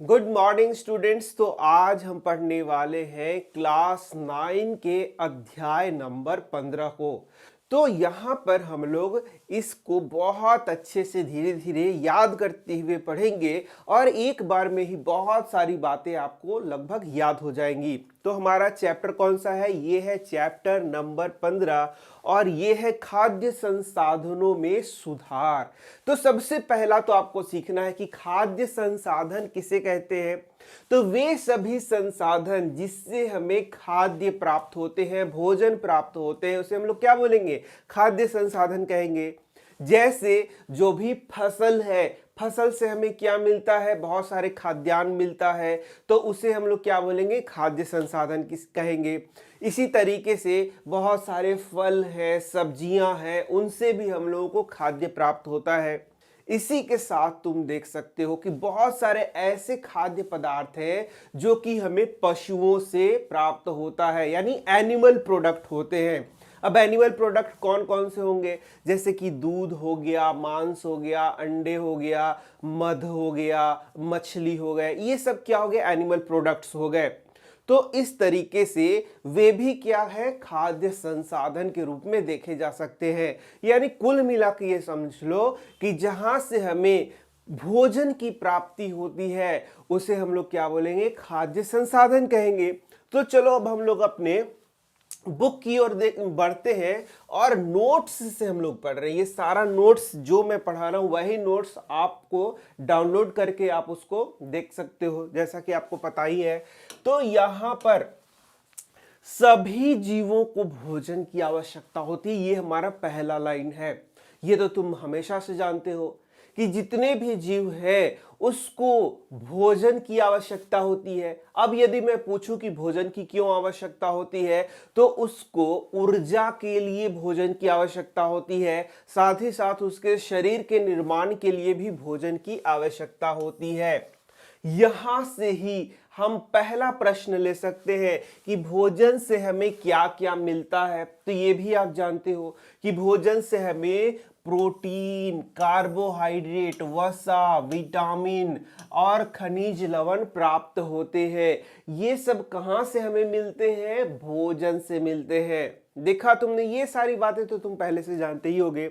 Good morning students. तो आज हम पढ़ने वाले हैं क्लास 9 के अध्याय नंबर 15 को। तो यहाँ पर हम लोग इसको बहुत अच्छे से धीरे धीरे याद करते हुए पढ़ेंगे और एक बार में ही बहुत सारी बातें आपको लगभग याद हो जाएंगी। तो हमारा चैप्टर कौन सा है? ये है चैप्टर नंबर 15 और ये है खाद्य संसाधनों में सुधार। तो सबसे पहला तो आपको सीखना है कि खाद्य संसाधन किसे कहते हैं। तो वे सभी संसाधन जिससे हमें खाद्य प्राप्त होते हैं, भोजन प्राप्त होते हैं, उसे हम लोग क्या बोलेंगे? खाद्य संसाधन कहेंगे। जैसे जो भी फसल है, फसल से हमें क्या मिलता है? बहुत सारे खाद्यान्न मिलता है, तो उसे हम लोग क्या बोलेंगे? खाद्य संसाधन किस कहेंगे। इसी तरीके से बहुत सारे फल हैं, सब्जियां हैं, उनसे भी हम लोगों को खाद्य प्राप्त होता है। इसी के साथ तुम देख सकते हो कि बहुत सारे ऐसे खाद्य पदार्थ हैं जो कि हमें पशुओं से प्राप्त होता है, यानी एनिमल प्रोडक्ट होते हैं। अब एनिमल प्रोडक्ट कौन कौन से होंगे? जैसे कि दूध हो गया, मांस हो गया, अंडे हो गया, मध हो गया, मछली हो गए, ये सब क्या हो गए? एनिमल प्रोडक्ट्स हो गए। तो इस तरीके से वे भी क्या है? खाद्य संसाधन के रूप में देखे जा सकते हैं। यानी कुल मिला के ये समझ लो कि जहां से हमें भोजन की प्राप्ति होती है उसे हम लोग क्या बोलेंगे? खाद्य संसाधन कहेंगे। तो चलो अब हम लोग अपने बुक की ओर बढ़ते हैं और नोट्स से हम लोग पढ़ रहे हैं। ये सारा नोट्स जो मैं पढ़ा रहा हूं वही नोट्स आपको डाउनलोड करके आप उसको देख सकते हो, जैसा कि आपको पता ही है। तो यहां पर सभी जीवों को भोजन की आवश्यकता होती है, ये हमारा पहला लाइन है। ये तो तुम हमेशा से जानते हो कि जितने भी जीव है उसको भोजन की आवश्यकता होती है। अब यदि मैं पूछूं कि भोजन की क्यों आवश्यकता होती है, तो उसको ऊर्जा के लिए भोजन की आवश्यकता होती है, साथ ही साथ उसके शरीर के निर्माण के लिए भी भोजन की आवश्यकता होती है। यहां से ही हम पहला प्रश्न ले सकते हैं कि भोजन से हमें क्या क्या मिलता है। तो ये भी आप जानते हो कि भोजन से हमें प्रोटीन, कार्बोहाइड्रेट, वसा, विटामिन और खनिज लवण प्राप्त होते हैं। ये सब कहां से हमें मिलते हैं? भोजन से मिलते हैं। देखा तुमने, ये सारी बातें तो तुम पहले से जानते ही होगे।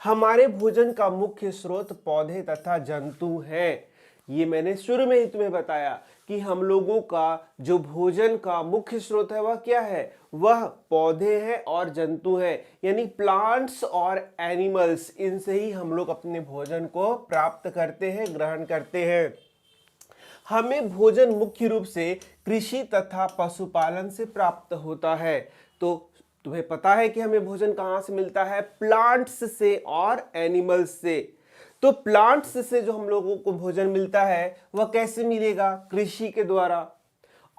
हमारे भोजन का मुख्य स्रोत पौधे तथा जंतु हैं। ये मैंने शुरू में ही तुम्हें बताया कि हम लोगों का जो भोजन का मुख्य स्रोत है वह क्या है? वह पौधे हैं और जंतु हैं, यानी प्लांट्स और एनिमल्स। इनसे ही हम लोग अपने भोजन को प्राप्त करते हैं, ग्रहण करते हैं। हमें भोजन मुख्य रूप से कृषि तथा पशुपालन से प्राप्त होता है। तो तुम्हें पता है कि हमें भोजन कहां से मिलता है? प्लांट्स से और एनिमल्स से। तो प्लांट्स से जो हम लोगों को भोजन मिलता है वह कैसे मिलेगा? कृषि के द्वारा।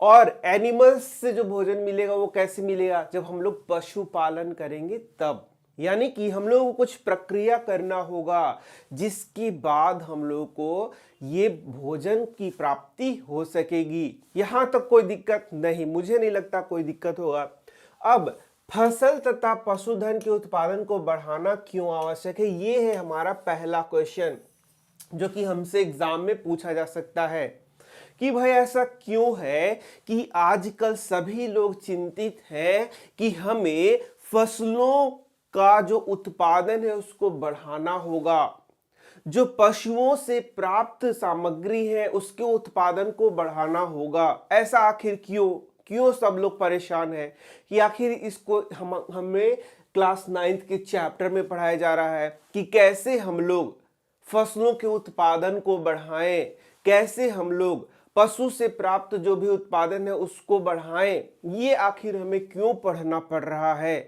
और एनिमल्स से जो भोजन मिलेगा वो कैसे मिलेगा? जब हम लोग पशुपालन करेंगे तब। यानी कि हम लोगों को कुछ प्रक्रिया करना होगा जिसके बाद हम लोगों को ये भोजन की प्राप्ति हो सकेगी। यहां तक कोई दिक्कत नहीं, मुझे नहीं लगता कोई दिक्कत होगा। अब फसल तथा पशुधन के उत्पादन को बढ़ाना क्यों आवश्यक है? ये है हमारा पहला क्वेश्चन जो कि हमसे एग्जाम में पूछा जा सकता है कि भाई ऐसा क्यों है कि आजकल सभी लोग चिंतित हैं कि हमें फसलों का जो उत्पादन है उसको बढ़ाना होगा, जो पशुओं से प्राप्त सामग्री है उसके उत्पादन को बढ़ाना होगा। ऐसा आखिर क्यों क्यों सब लोग परेशान है कि आखिर इसको हमें क्लास 9 के चैप्टर में पढ़ाया जा रहा है कि कैसे हम लोग फसलों के उत्पादन को बढ़ाएं, कैसे हम लोग पशु से प्राप्त जो भी उत्पादन है उसको बढ़ाएं। ये आखिर हमें क्यों पढ़ना पड़ रहा है?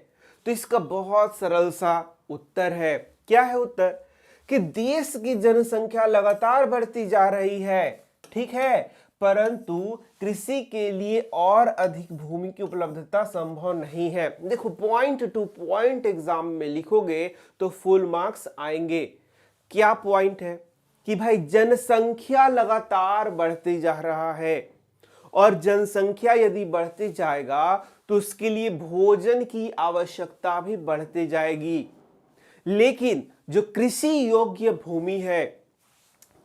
तो इसका बहुत सरल सा उत्तर है। क्या है उत्तर? कि देश की जनसंख्या लगातार बढ़ती जा रही है, ठीक है, परंतु कृषि के लिए और अधिक भूमि की उपलब्धता संभव नहीं है। देखो, पॉइंट टू पॉइंट एग्जाम में लिखोगे तो फुल मार्क्स आएंगे। क्या पॉइंट है? कि भाई जनसंख्या लगातार बढ़ती जा रहा है और जनसंख्या यदि बढ़ती जाएगा तो उसके लिए भोजन की आवश्यकता भी बढ़ती जाएगी। लेकिन जो कृषि योग्य भूमि है,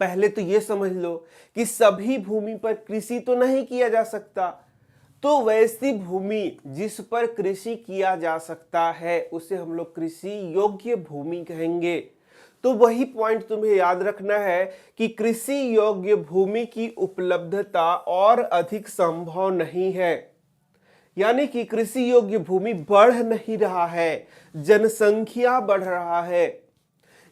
पहले तो ये समझ लो कि सभी भूमि पर कृषि तो नहीं किया जा सकता, तो वैसी भूमि जिस पर कृषि किया जा सकता है उसे हम लोग कृषि योग्य भूमि कहेंगे। तो वही पॉइंट तुम्हें याद रखना है कि कृषि योग्य भूमि की उपलब्धता और अधिक संभव नहीं है, यानी कि कृषि योग्य भूमि बढ़ नहीं रहा है, जनसंख्या बढ़ रहा है।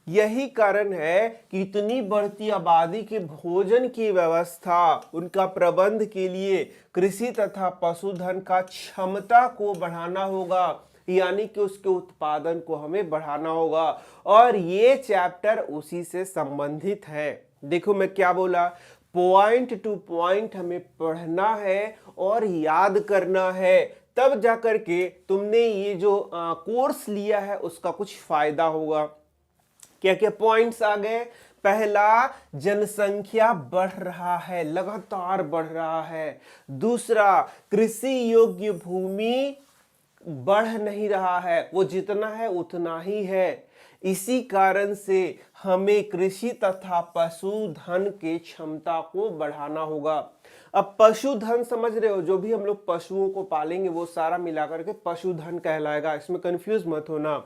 यही कारण है कि इतनी बढ़ती आबादी के भोजन की व्यवस्था, उनका प्रबंध के लिए कृषि तथा पशुधन का क्षमता को बढ़ाना होगा, यानी कि उसके उत्पादन को हमें बढ़ाना होगा। और ये चैप्टर उसी से संबंधित है। देखो मैं क्या बोला, पॉइंट टू पॉइंट हमें पढ़ना है और याद करना है, तब जाकर के तुमने ये जो कोर्स लिया है उसका कुछ फायदा होगा। क्या क्या पॉइंट्स आ गए? पहला, जनसंख्या बढ़ रहा है, लगातार बढ़ रहा है। दूसरा, कृषि योग्य भूमि बढ़ नहीं रहा है, वो जितना है उतना ही है। इसी कारण से हमें कृषि तथा पशुधन के क्षमता को बढ़ाना होगा। अब पशुधन समझ रहे हो, जो भी हम लोग पशुओं को पालेंगे वो सारा मिलाकर के पशुधन कहलाएगा, इसमें कंफ्यूज मत होना।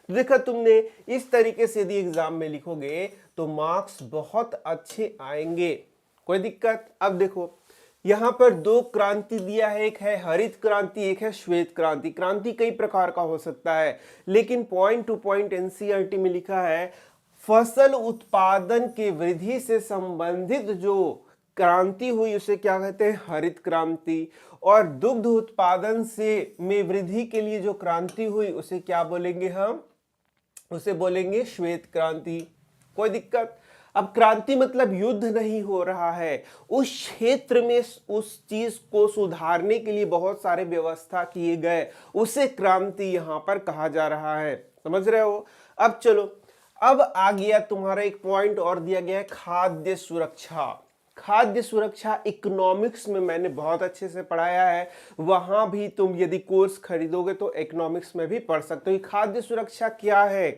तो देखा तुमने, इस तरीके से यदि एग्जाम में लिखोगे तो मार्क्स बहुत अच्छे आएंगे, कोई दिक्कत। अब देखो यहाँ पर दो क्रांति दिया है, एक है हरित क्रांति, एक है श्वेत क्रांति। क्रांति कई प्रकार का हो सकता है, लेकिन पॉइंट टू पॉइंट एनसीईआरटी में लिखा है फसल उत्पादन के वृद्धि से संबंधित जो क्रांति हुई उसे क्या कहते हैं? हरित क्रांति। और दुग्ध उत्पादन से में वृद्धि के लिए जो क्रांति हुई उसे क्या बोलेंगे हम? उसे बोलेंगे श्वेत क्रांति। कोई दिक्कत? अब क्रांति मतलब युद्ध नहीं हो रहा है, उस क्षेत्र में उस चीज को सुधारने के लिए बहुत सारे व्यवस्था किए गए, उसे क्रांति यहां पर कहा जा रहा है। समझ रहे हो? अब चलो, अब आ गया तुम्हारा एक पॉइंट और दिया गया है, खाद्य सुरक्षा। खाद्य सुरक्षा इकोनॉमिक्स में मैंने बहुत अच्छे से पढ़ाया है, वहां भी तुम यदि कोर्स खरीदोगे तो इकोनॉमिक्स में भी पढ़ सकते हो। खाद्य सुरक्षा क्या है?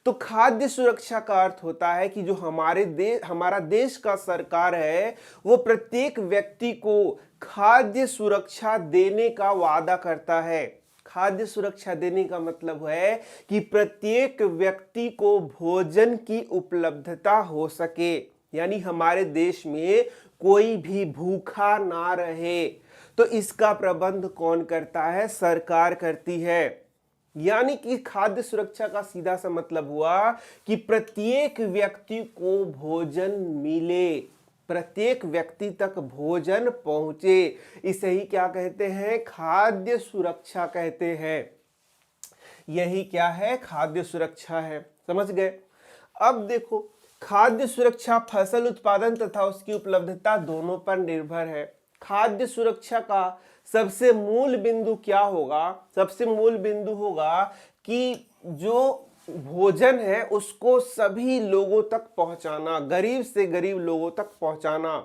तो खाद्य सुरक्षा का अर्थ होता है कि जो हमारा देश का सरकार है वो प्रत्येक व्यक्ति को खाद्य सुरक्षा देने का वादा करता है। खाद्य सुरक्षा देने का मतलब है कि प्रत्येक व्यक्ति को भोजन की उपलब्धता हो सके, यानी हमारे देश में कोई भी भूखा ना रहे। तो इसका प्रबंध कौन करता है? सरकार करती है। यानी कि खाद्य सुरक्षा का सीधा सा मतलब हुआ कि प्रत्येक व्यक्ति को भोजन मिले, प्रत्येक व्यक्ति तक भोजन पहुंचे। इसे ही क्या कहते हैं? खाद्य सुरक्षा कहते हैं। यही क्या है? खाद्य सुरक्षा है। समझ गए? अब देखो, खाद्य सुरक्षा फसल उत्पादन तथा उसकी उपलब्धता दोनों पर निर्भर है। खाद्य सुरक्षा का सबसे मूल बिंदु क्या होगा? सबसे मूल बिंदु होगा कि जो भोजन है उसको सभी लोगों तक पहुंचाना, गरीब से गरीब लोगों तक पहुंचाना।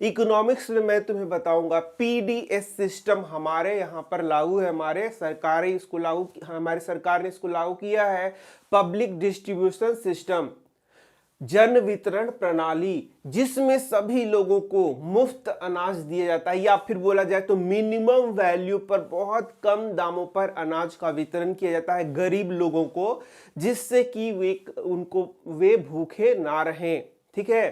इकोनॉमिक्स में मैं तुम्हें बताऊंगा, पीडीएस सिस्टम हमारे यहाँ पर लागू है, हमारे सरकार ने इसको लागू किया है, पब्लिक डिस्ट्रीब्यूशन सिस्टम, जन वितरण प्रणाली, जिसमें सभी लोगों को मुफ्त अनाज दिया जाता है, या फिर बोला जाए तो मिनिमम वैल्यू पर बहुत कम दामों पर अनाज का वितरण किया जाता है गरीब लोगों को, जिससे कि वे भूखे ना रहें। ठीक है?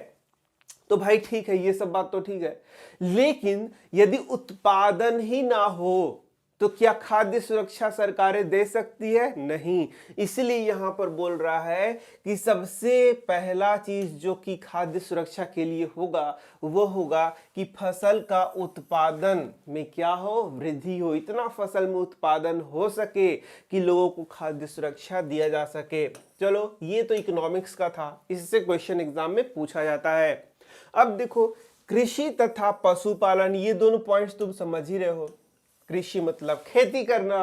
तो भाई ठीक है, ये सब बात तो ठीक है, लेकिन यदि उत्पादन ही ना हो तो क्या खाद्य सुरक्षा सरकारें दे सकती है? नहीं। इसलिए यहां पर बोल रहा है कि सबसे पहला चीज जो कि खाद्य सुरक्षा के लिए होगा वो होगा कि फसल का उत्पादन में क्या हो? वृद्धि हो, इतना फसल में उत्पादन हो सके कि लोगों को खाद्य सुरक्षा दिया जा सके। चलो, ये तो इकोनॉमिक्स का था, इससे क्वेश्चन एग्जाम में पूछा जाता है। अब देखो, कृषि तथा पशुपालन, ये दोनों पॉइंट्स तुम समझ ही रहे हो। कृषि मतलब खेती करना,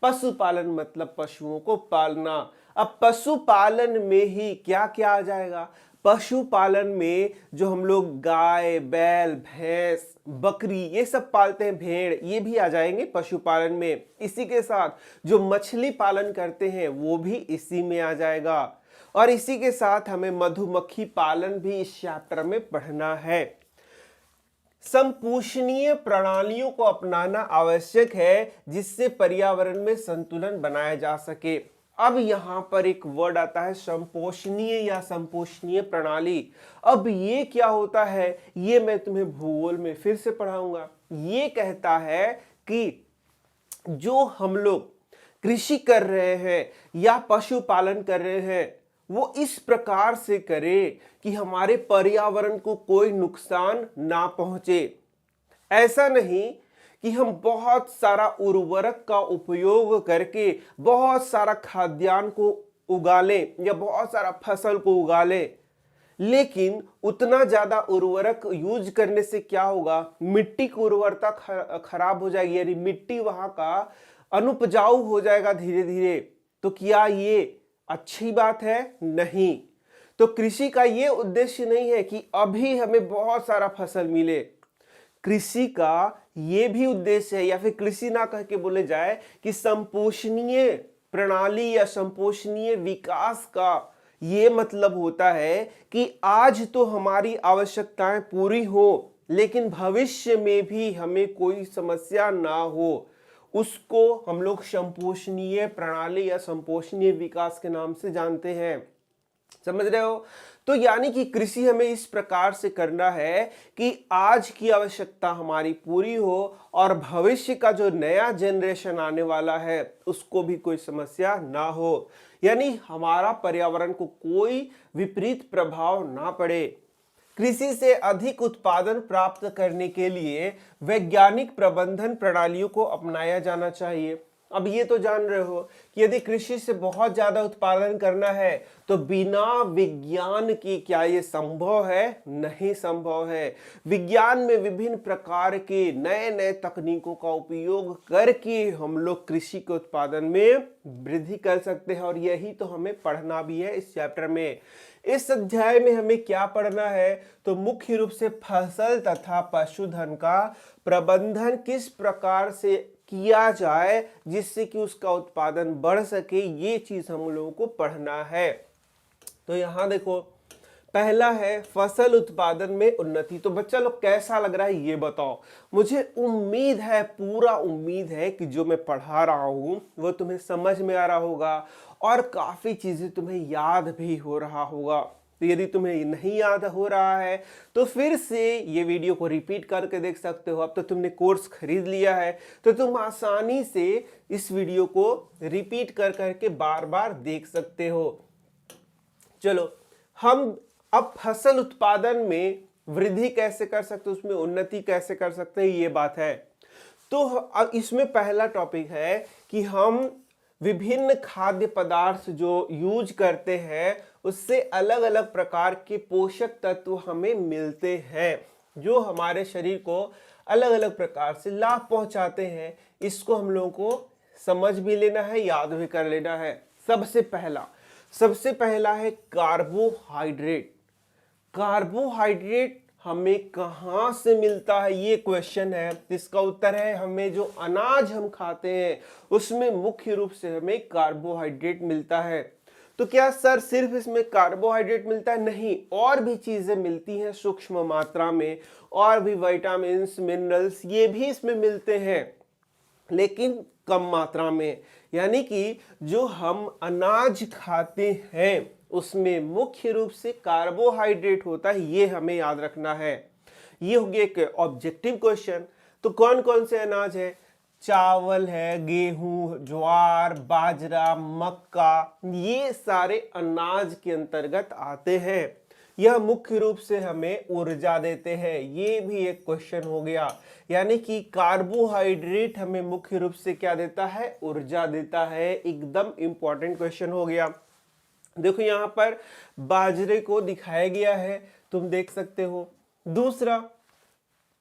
पशुपालन मतलब पशुओं को पालना। अब पशुपालन में ही क्या क्या आ जाएगा? पशुपालन में जो हम लोग गाय, बैल, भैंस, बकरी ये सब पालते हैं, भेड़, ये भी आ जाएंगे पशुपालन में। इसी के साथ जो मछली पालन करते हैं वो भी इसी में आ जाएगा। और इसी के साथ हमें मधुमक्खी पालन भी इस चैप्टर में पढ़ना है। संपोषणीय प्रणालियों को अपनाना आवश्यक है जिससे पर्यावरण में संतुलन बनाया जा सके। अब यहां पर एक वर्ड आता है संपोषणीय या संपोषणीय प्रणाली। अब ये क्या होता है, ये मैं तुम्हें भूगोल में फिर से पढ़ाऊंगा। ये कहता है कि जो हम लोग कृषि कर रहे हैं या पशुपालन कर रहे हैं वो इस प्रकार से करें कि हमारे पर्यावरण को कोई नुकसान ना पहुंचे। ऐसा नहीं कि हम बहुत सारा उर्वरक का उपयोग करके बहुत सारा खाद्यान्न को उगा लें या बहुत सारा फसल को उगा लें, लेकिन उतना ज्यादा उर्वरक यूज करने से क्या होगा, मिट्टी की उर्वरता खराब हो जाएगी, यानी मिट्टी वहां का अनुपजाऊ हो जाएगा धीरे धीरे। तो क्या ये अच्छी बात है? नहीं। तो कृषि का ये उद्देश्य नहीं है कि अभी हमें बहुत सारा फसल मिले। कृषि का ये भी उद्देश्य है, या फिर कृषि ना कह के बोले जाए कि संपोषणीय प्रणाली या संपोषणीय विकास का ये मतलब होता है कि आज तो हमारी आवश्यकताएं पूरी हो लेकिन भविष्य में भी हमें कोई समस्या ना हो, उसको हम लोग संपोषणीय प्रणाली या संपोषणीय विकास के नाम से जानते हैं। समझ रहे हो? तो यानी कि कृषि हमें इस प्रकार से करना है कि आज की आवश्यकता हमारी पूरी हो और भविष्य का जो नया जनरेशन आने वाला है उसको भी कोई समस्या ना हो, यानी हमारा पर्यावरण को कोई विपरीत प्रभाव ना पड़े। कृषि से अधिक उत्पादन प्राप्त करने के लिए वैज्ञानिक प्रबंधन प्रणालियों को अपनाया जाना चाहिए। अब ये तो जान रहे हो कि यदि कृषि से बहुत ज्यादा उत्पादन करना है तो बिना विज्ञान की क्या ये संभव है? नहीं संभव है। विज्ञान में विभिन्न प्रकार के नए नए तकनीकों का उपयोग करके हम लोग कृषि के उत्पादन में वृद्धि कर सकते हैं, और यही तो हमें पढ़ना भी है इस चैप्टर में। इस अध्याय में हमें क्या पढ़ना है? तो मुख्य रूप से फसल तथा पशुधन का प्रबंधन किस प्रकार से किया जाए जिससे कि उसका उत्पादन बढ़ सके, ये चीज हम लोगों को पढ़ना है। तो यहां देखो, पहला है फसल उत्पादन में उन्नति। तो बच्चा लोग कैसा लग रहा है ये बताओ। मुझे उम्मीद है, पूरा उम्मीद है कि जो मैं पढ़ा रहा हूं वो तुम्हें समझ में आ रहा होगा और काफी चीजें तुम्हें याद भी हो रहा होगा। तो यदि तुम्हें नहीं याद हो रहा है तो फिर से ये वीडियो को रिपीट करके देख सकते हो। अब तो तुमने कोर्स खरीद लिया है तो तुम आसानी से इस वीडियो को रिपीट कर करके बार बार देख सकते हो। चलो, हम अब फसल उत्पादन में वृद्धि कैसे कर सकते, उसमें उन्नति कैसे कर सकते हैं, ये बात है। तो अब इसमें पहला टॉपिक है कि हम विभिन्न खाद्य पदार्थ जो यूज करते हैं उससे अलग अलग प्रकार के पोषक तत्व हमें मिलते हैं जो हमारे शरीर को अलग अलग प्रकार से लाभ पहुंचाते हैं। इसको हम लोगों को समझ भी लेना है, याद भी कर लेना है। सबसे पहला है कार्बोहाइड्रेट। कार्बोहाइड्रेट हमें कहां से मिलता है, ये क्वेश्चन है। इसका उत्तर है हमें जो अनाज हम खाते हैं उसमें मुख्य रूप से हमें कार्बोहाइड्रेट मिलता है। तो क्या सर सिर्फ इसमें कार्बोहाइड्रेट मिलता है? नहीं, और भी चीजें मिलती हैं सूक्ष्म मात्रा में, और भी विटामिन मिनरल्स ये भी इसमें मिलते हैं लेकिन कम मात्रा में। यानी कि जो हम अनाज खाते हैं उसमें मुख्य रूप से कार्बोहाइड्रेट होता है, ये हमें याद रखना है। ये हो गया एक ऑब्जेक्टिव क्वेश्चन। तो कौन कौन से अनाज है? चावल है, गेहूं, ज्वार, बाजरा, मक्का, ये सारे अनाज के अंतर्गत आते हैं। यह मुख्य रूप से हमें ऊर्जा देते हैं, ये भी एक क्वेश्चन हो गया। यानी कि कार्बोहाइड्रेट हमें मुख्य रूप से क्या देता है? ऊर्जा देता है। एकदम इंपॉर्टेंट क्वेश्चन हो गया। देखो यहाँ पर बाजरे को दिखाया गया है, तुम देख सकते हो। दूसरा,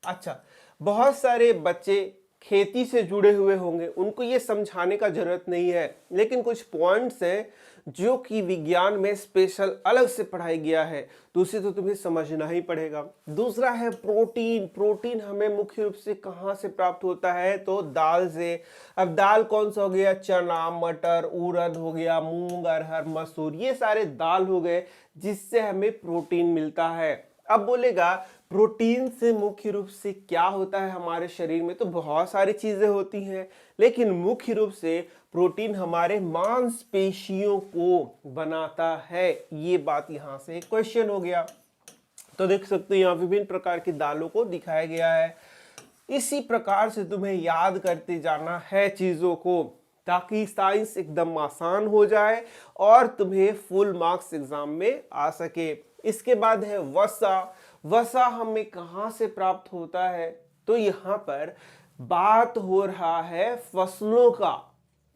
अच्छा, बहुत सारे बच्चे खेती से जुड़े हुए होंगे, उनको ये समझाने का जरूरत नहीं है, लेकिन कुछ पॉइंट्स हैं जो कि विज्ञान में स्पेशल अलग से पढ़ाई गया है, तो उसे तो तुम्हें समझना ही पड़ेगा। दूसरा है प्रोटीन। प्रोटीन हमें मुख्य रूप से कहाँ से प्राप्त होता है, तो दाल से। अब दाल कौन सा हो गया, चना, मटर, उड़द हो गया, मूंग, अरहर, मसूर, ये सारे दाल हो गए जिससे हमें प्रोटीन मिलता है। अब बोलेगा प्रोटीन से मुख्य रूप से क्या होता है हमारे शरीर में, तो बहुत सारी चीजें होती हैं, लेकिन मुख्य रूप से प्रोटीन हमारे मांसपेशियों को बनाता है। ये बात यहां से एक क्वेश्चन हो गया। तो देख सकते हो यहाँ विभिन्न प्रकार की दालों को दिखाया गया है। इसी प्रकार से तुम्हें याद करते जाना है चीजों को, ताकि साइंस एकदम आसान हो जाए और तुम्हें फुल मार्क्स एग्जाम में आ सके। इसके बाद है वसा। वसा हमें कहां से प्राप्त होता है, तो यहां पर बात हो रहा है फसलों का।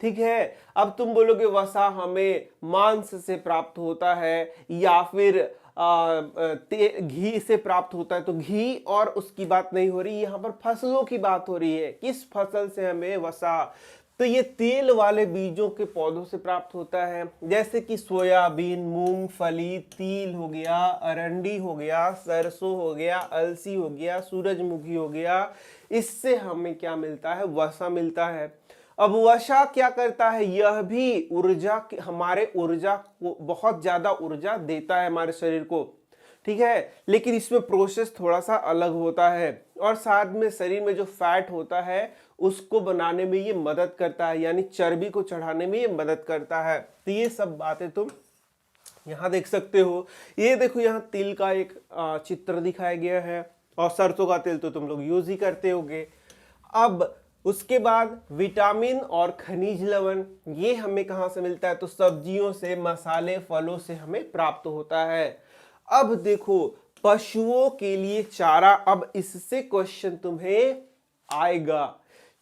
ठीक है, अब तुम बोलोगे वसा हमें मांस से प्राप्त होता है या फिर घी से प्राप्त होता है, तो घी और उसकी बात नहीं हो रही, यहाँ पर फसलों की बात हो रही है। किस फसल से हमें वसा, तो ये तेल वाले बीजों के पौधों से प्राप्त होता है, जैसे कि सोयाबीन, मूंगफली, तिल हो गया, अरंडी हो गया, सरसों हो गया, अलसी हो गया, सूरजमुखी हो गया। इससे हमें क्या मिलता है, वसा मिलता है। अब वसा क्या करता है, यह भी ऊर्जा, हमारे ऊर्जा को, बहुत ज्यादा ऊर्जा देता है हमारे शरीर को। ठीक है, लेकिन इसमें प्रोसेस थोड़ा सा अलग होता है, और साथ में शरीर में जो फैट होता है उसको बनाने में ये मदद करता है, यानी चर्बी को चढ़ाने में ये मदद करता है। तो ये सब बातें तुम यहाँ देख सकते हो। ये देखो यहाँ तिल का एक चित्र दिखाया गया है, और सरसों का तेल तो तुम लोग यूज ही करते होगे। अब उसके बाद विटामिन और खनिज लवण, ये हमें कहाँ से मिलता है, तो सब्जियों से, मसाले, फलों से हमें प्राप्त होता है। अब देखो पशुओं के लिए चारा। अब इससे क्वेश्चन तुम्हें आएगा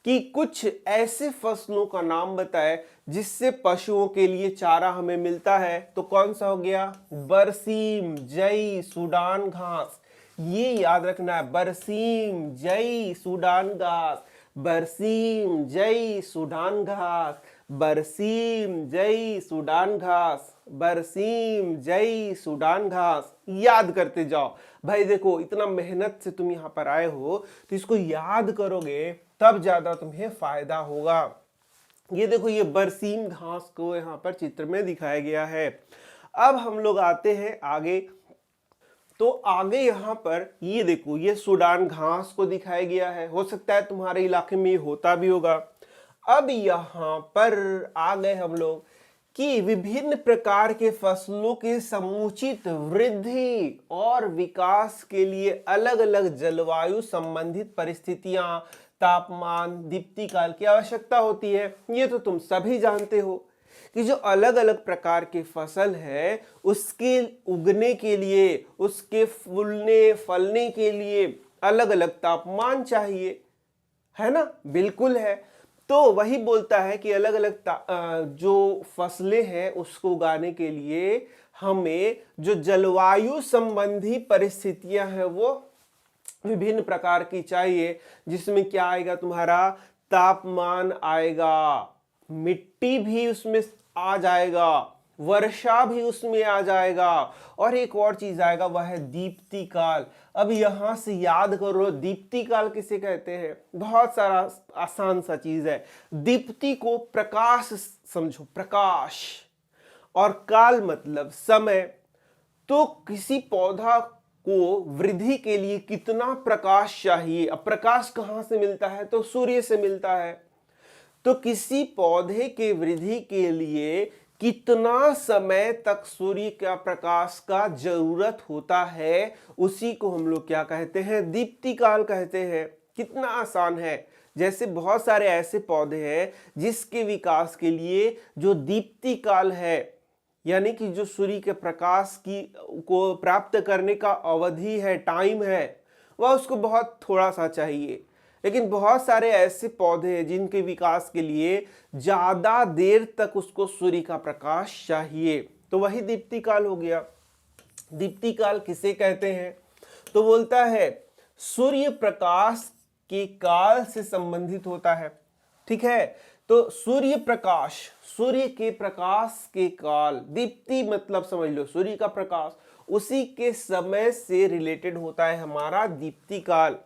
कि कुछ ऐसे फसलों का नाम बताए जिससे पशुओं के लिए चारा हमें मिलता है, तो कौन सा हो गया, बरसीम, जई, सूडान घास। ये याद रखना है, बरसीम, जई, सूडान घास, बरसीम, जई, सूडान घास, बरसीम, जई, सूडान घास, बरसीम, जई, सूडान घास। याद करते जाओ भाई। देखो इतना मेहनत से तुम यहाँ पर आए हो, तो इसको याद करोगे तब ज्यादा तुम्हें फायदा होगा। ये देखो, ये बरसीम घास को यहाँ पर चित्र में दिखाया गया है। अब हम लोग आते हैं आगे। तो आगे यहाँ पर ये देखो, ये सूडान घास को दिखाया गया है। हो सकता है तुम्हारे इलाके में ये होता भी होगा। अब यहाँ पर आ गए हम लोग कि विभिन्न प्रकार के फसलों के समुचित वृद्धि और विकास के लिए अलग अलग जलवायु संबंधित परिस्थितियां, तापमान, दीप्ति काल की आवश्यकता होती है। ये तो तुम सभी जानते हो कि जो अलग अलग प्रकार के फसल है, उसके उगने के लिए, उसके फूलने फलने के लिए अलग अलग तापमान चाहिए, है ना, बिल्कुल है। तो वही बोलता है कि अलग अलग जो फसलें हैं उसको उगाने के लिए हमें जो जलवायु संबंधी परिस्थितियां हैं वो विभिन्न प्रकार की चाहिए, जिसमें क्या आएगा, तुम्हारा तापमान आएगा, मिट्टी भी उसमें आ जाएगा, वर्षा भी उसमें आ जाएगा, और एक और चीज आएगा, वह है दीप्ति काल। अब यहां से याद करो, दीप्ति काल किसे कहते हैं, बहुत सारा आसान सा चीज है। दीप्ति को प्रकाश समझो, प्रकाश, और काल मतलब समय। तो किसी पौधा को वृद्धि के लिए कितना प्रकाश चाहिए। अब प्रकाश कहां से मिलता है, तो सूर्य से मिलता है। तो किसी पौधे के वृद्धि के लिए कितना समय तक सूर्य का प्रकाश का जरूरत होता है, उसी को हम लोग क्या कहते हैं, दीप्ति काल कहते हैं। कितना आसान है। जैसे बहुत सारे ऐसे पौधे हैं जिसके विकास के लिए जो दीप्ति काल है, यानी कि जो सूर्य के प्रकाश की को प्राप्त करने का अवधि है, टाइम है, वह उसको बहुत थोड़ा सा चाहिए। लेकिन बहुत सारे ऐसे पौधे हैं जिनके विकास के लिए ज्यादा देर तक उसको सूर्य का प्रकाश चाहिए, तो वही दीप्ति काल हो गया। दीप्ति काल किसे कहते हैं, तो बोलता है सूर्य प्रकाश के काल से संबंधित होता है। ठीक है, तो सूर्य प्रकाश, सूर्य के प्रकाश के काल, दीप्ति मतलब समझ लो सूर्य का प्रकाश, उसी के समय से रिलेटेड होता है हमारा दीप्ति काल।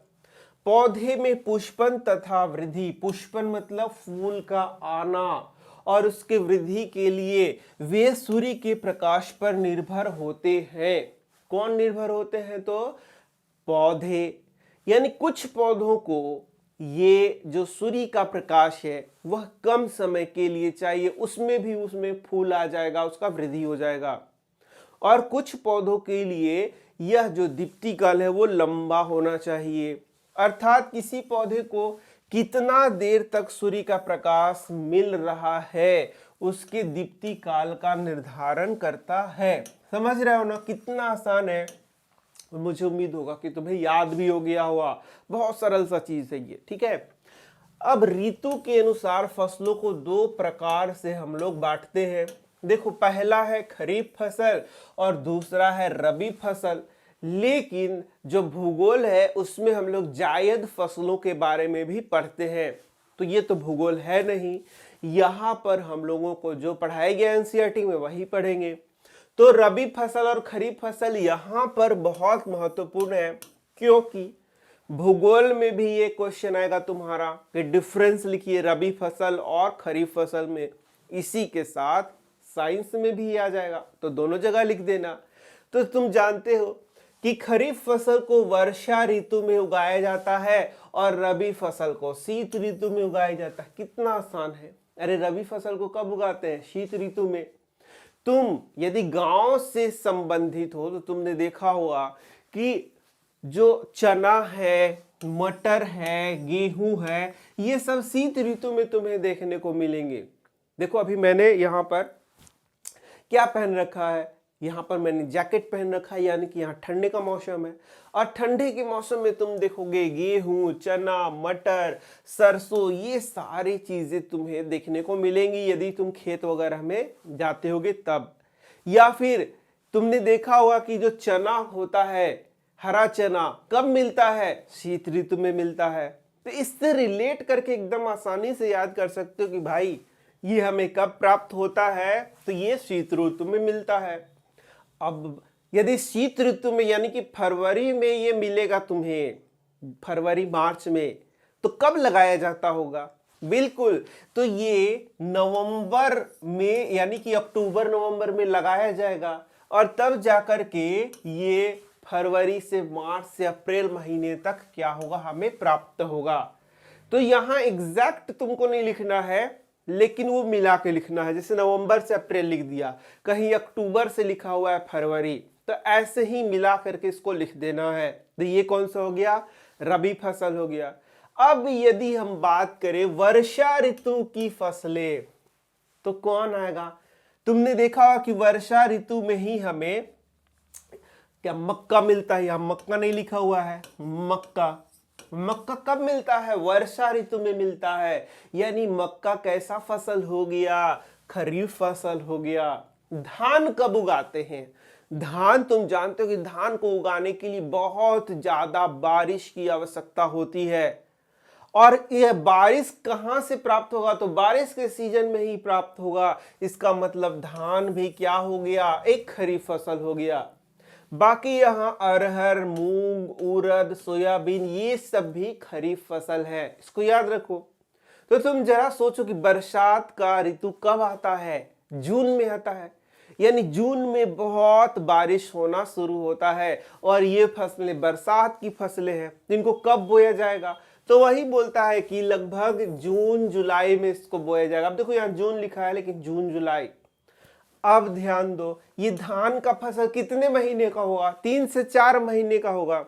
पौधे में पुष्पन तथा वृद्धि, पुष्पन मतलब फूल का आना, और उसके वृद्धि के लिए वे सूर्य के प्रकाश पर निर्भर होते हैं। कौन निर्भर होते हैं? तो पौधे। यानी कुछ पौधों को ये जो सूर्य का प्रकाश है वह कम समय के लिए चाहिए, उसमें फूल आ जाएगा, उसका वृद्धि हो जाएगा। और कुछ पौधों के लिए यह जो दीप्ति काल है वो लंबा होना चाहिए, अर्थात किसी पौधे को कितना देर तक सूर्य का प्रकाश मिल रहा है उसके दीप्ति काल का निर्धारण करता है। समझ रहे हो ना, कितना आसान है। मुझे उम्मीद होगा कि तुम्हें याद भी हो गया होगा, बहुत सरल सा चीज है ये, ठीक है। अब ऋतु के अनुसार फसलों को दो प्रकार से हम लोग बांटते हैं। देखो, पहला है खरीफ फसल और दूसरा है रबी फसल। लेकिन जो भूगोल है उसमें हम लोग जायद फसलों के बारे में भी पढ़ते हैं, तो ये तो भूगोल है नहीं, यहाँ पर हम लोगों को जो पढ़ाया गया एनसीईआरटी में वही पढ़ेंगे। तो रबी फसल और खरीफ फसल यहाँ पर बहुत महत्वपूर्ण है, क्योंकि भूगोल में भी ये क्वेश्चन आएगा तुम्हारा कि डिफरेंस लिखिए रबी फसल और खरीफ फसल में। इसी के साथ साइंस में भी आ जाएगा, तो दोनों जगह लिख देना। तो तुम जानते हो कि खरीफ फसल को वर्षा ऋतु में उगाया जाता है और रबी फसल को शीत ऋतु में उगाया जाता है। कितना आसान है। अरे रबी फसल को कब उगाते हैं? शीत ऋतु में। तुम यदि गांव से संबंधित हो तो तुमने देखा होगा कि जो चना है, मटर है, गेहूं है, ये सब शीत ऋतु में तुम्हें देखने को मिलेंगे। देखो अभी मैंने यहाँ पर क्या पहन रखा है, यहाँ पर मैंने जैकेट पहन रखा है, यानी कि यहाँ ठंडे का मौसम है। और ठंडे के मौसम में तुम देखोगे गेहूं, चना, मटर, सरसों, ये सारी चीजें तुम्हें देखने को मिलेंगी यदि तुम खेत वगैरह में जाते होगे तब। या फिर तुमने देखा होगा कि जो चना होता है, हरा चना, कब मिलता है? शीत ऋतु में मिलता है। तो इससे रिलेट करके एकदम आसानी से याद कर सकते हो कि भाई ये हमें कब प्राप्त होता है, तो ये शीत ऋतु में मिलता है। अब यदि शीत ऋतु में यानी कि फरवरी में ये मिलेगा तुम्हें, फरवरी मार्च में, तो कब लगाया जाता होगा? बिल्कुल, तो ये नवंबर में यानी कि अक्टूबर नवंबर में लगाया जाएगा, और तब जाकर के ये फरवरी से मार्च से अप्रैल महीने तक क्या होगा? हमें प्राप्त होगा। तो यहाँ एग्जैक्ट तुमको नहीं लिखना है, लेकिन वो मिला के लिखना है। जैसे नवंबर से अप्रैल लिख दिया, कहीं अक्टूबर से लिखा हुआ है फरवरी, तो ऐसे ही मिला करके इसको लिख देना है। तो ये कौन सा हो गया? रबी फसल हो गया। अब यदि हम बात करें वर्षा ऋतु की फसलें, तो कौन आएगा? तुमने देखा होगा कि वर्षा ऋतु में ही हमें क्या मक्का मिलता है। यहाँ मक्का नहीं लिखा हुआ है, मक्का। मक्का कब मिलता है? वर्षा ऋतु में मिलता है। यानी मक्का कैसा फसल हो गया? खरीफ फसल हो गया। धान कब उगाते हैं? धान तुम जानते हो कि धान को उगाने के लिए बहुत ज्यादा बारिश की आवश्यकता होती है, और यह बारिश कहां से प्राप्त होगा? तो बारिश के सीजन में ही प्राप्त होगा। इसका मतलब धान भी क्या हो गया? एक खरीफ फसल हो गया। बाकी यहाँ अरहर, मूंग, उड़द, सोयाबीन, ये सब भी खरीफ फसल है, इसको याद रखो। तो तुम जरा सोचो कि बरसात का ऋतु कब आता है? जून में आता है। यानी जून में बहुत बारिश होना शुरू होता है, और ये फसलें बरसात की फसलें हैं। इनको कब बोया जाएगा? तो वही बोलता है कि लगभग जून जुलाई में इसको बोया जाएगा। अब देखो यहाँ जून लिखा है, लेकिन जून जुलाई। अब ध्यान दो, ये धान का फसल कितने महीने का होगा? 3 से 4 महीने का होगा।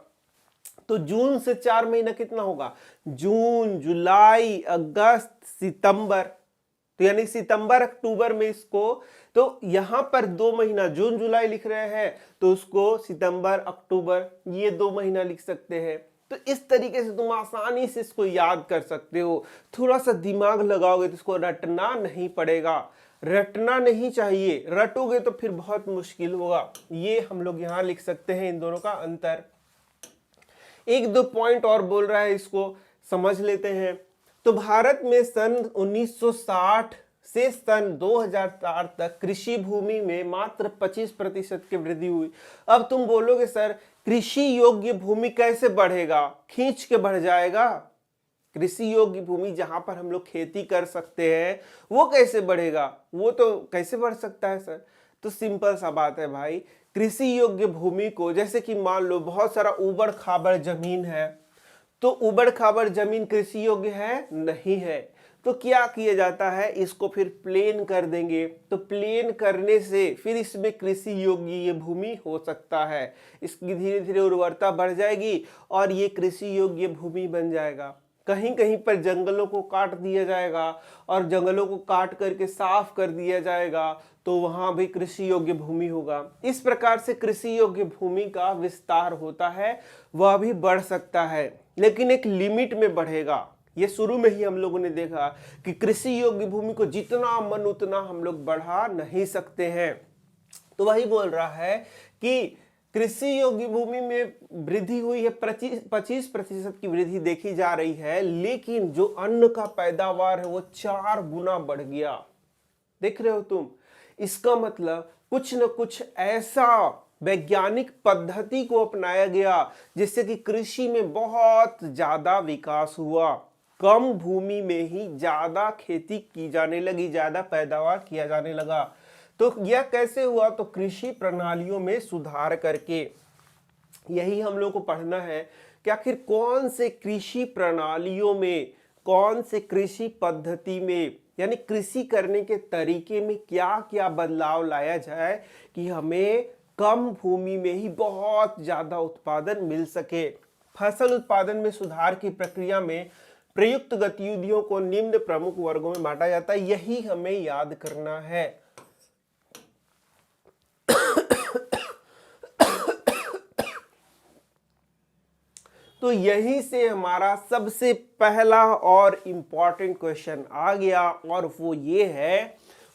तो जून से 4 महीना कितना होगा? जून, जुलाई, अगस्त, सितंबर। तो यानी सितंबर अक्टूबर में इसको, तो यहां पर 2 महीना जून जुलाई लिख रहे हैं, तो उसको सितंबर अक्टूबर, ये 2 महीना लिख सकते हैं। तो इस तरीके से तुम आसानी से इसको याद कर सकते हो। थोड़ा सा दिमाग लगाओगे तो इसको रटना नहीं पड़ेगा। रटना नहीं चाहिए, रटोगे तो फिर बहुत मुश्किल होगा। ये हम लोग यहाँ लिख सकते हैं इन दोनों का अंतर। 1-2 पॉइंट और बोल रहा है, इसको समझ लेते हैं। तो भारत में सन 1960 से सन 2004 तक कृषि भूमि में मात्र 25% की वृद्धि हुई। अब तुम बोलोगे सर कृषि योग्य भूमि कैसे बढ़ेगा, खींच के बढ़ जाएगा? कृषि योग्य भूमि जहां पर हम लोग खेती कर सकते हैं वो कैसे बढ़ेगा? वो तो कैसे बढ़ सकता है सर? तो सिंपल सा बात है भाई, कृषि योग्य भूमि को, जैसे कि मान लो बहुत सारा उबड़ खाबड़ जमीन है, तो उबड़ खाबड़ जमीन कृषि योग्य है? नहीं है। तो क्या किया जाता है, इसको फिर प्लेन कर देंगे, तो प्लेन करने से फिर इसमें कृषि योग्य ये भूमि हो सकता है। इसकी धीरे धीरे उर्वरता बढ़ जाएगी और ये कृषि योग्य भूमि बन जाएगा। कहीं कहीं पर जंगलों को काट दिया जाएगा और जंगलों को काट करके साफ कर दिया जाएगा, तो वहां भी कृषि योग्य भूमि होगा। इस प्रकार से कृषि योग्य भूमि का विस्तार होता है, वह भी बढ़ सकता है, लेकिन एक लिमिट में बढ़ेगा। ये शुरू में ही हम लोगों ने देखा कि कृषि योग्य भूमि को जितना मन उतना हम लोग बढ़ा नहीं सकते हैं। तो वही बोल रहा है कि कृषि योग्य भूमि में वृद्धि हुई है, 25% की वृद्धि देखी जा रही है, लेकिन जो अन्न का पैदावार है वो 4 गुना बढ़ गया। देख रहे हो तुम? इसका मतलब कुछ न कुछ ऐसा वैज्ञानिक पद्धति को अपनाया गया जिससे कि कृषि में बहुत ज्यादा विकास हुआ। कम भूमि में ही ज्यादा खेती की जाने लगी, ज्यादा पैदावार किया जाने लगा। तो यह कैसे हुआ? तो कृषि प्रणालियों में सुधार करके। यही हम लोग को पढ़ना है कि आखिर कौन से कृषि प्रणालियों में, कौन से कृषि पद्धति में, यानी कृषि करने के तरीके में क्या क्या बदलाव लाया जाए कि हमें कम भूमि में ही बहुत ज्यादा उत्पादन मिल सके। फसल उत्पादन में सुधार की प्रक्रिया में प्रयुक्त गतिविधियों को निम्न प्रमुख वर्गों में बांटा जाता है, यही हमें याद करना है। तो यहीं से हमारा सबसे पहला और इंपॉर्टेंट क्वेश्चन आ गया, और वो ये है,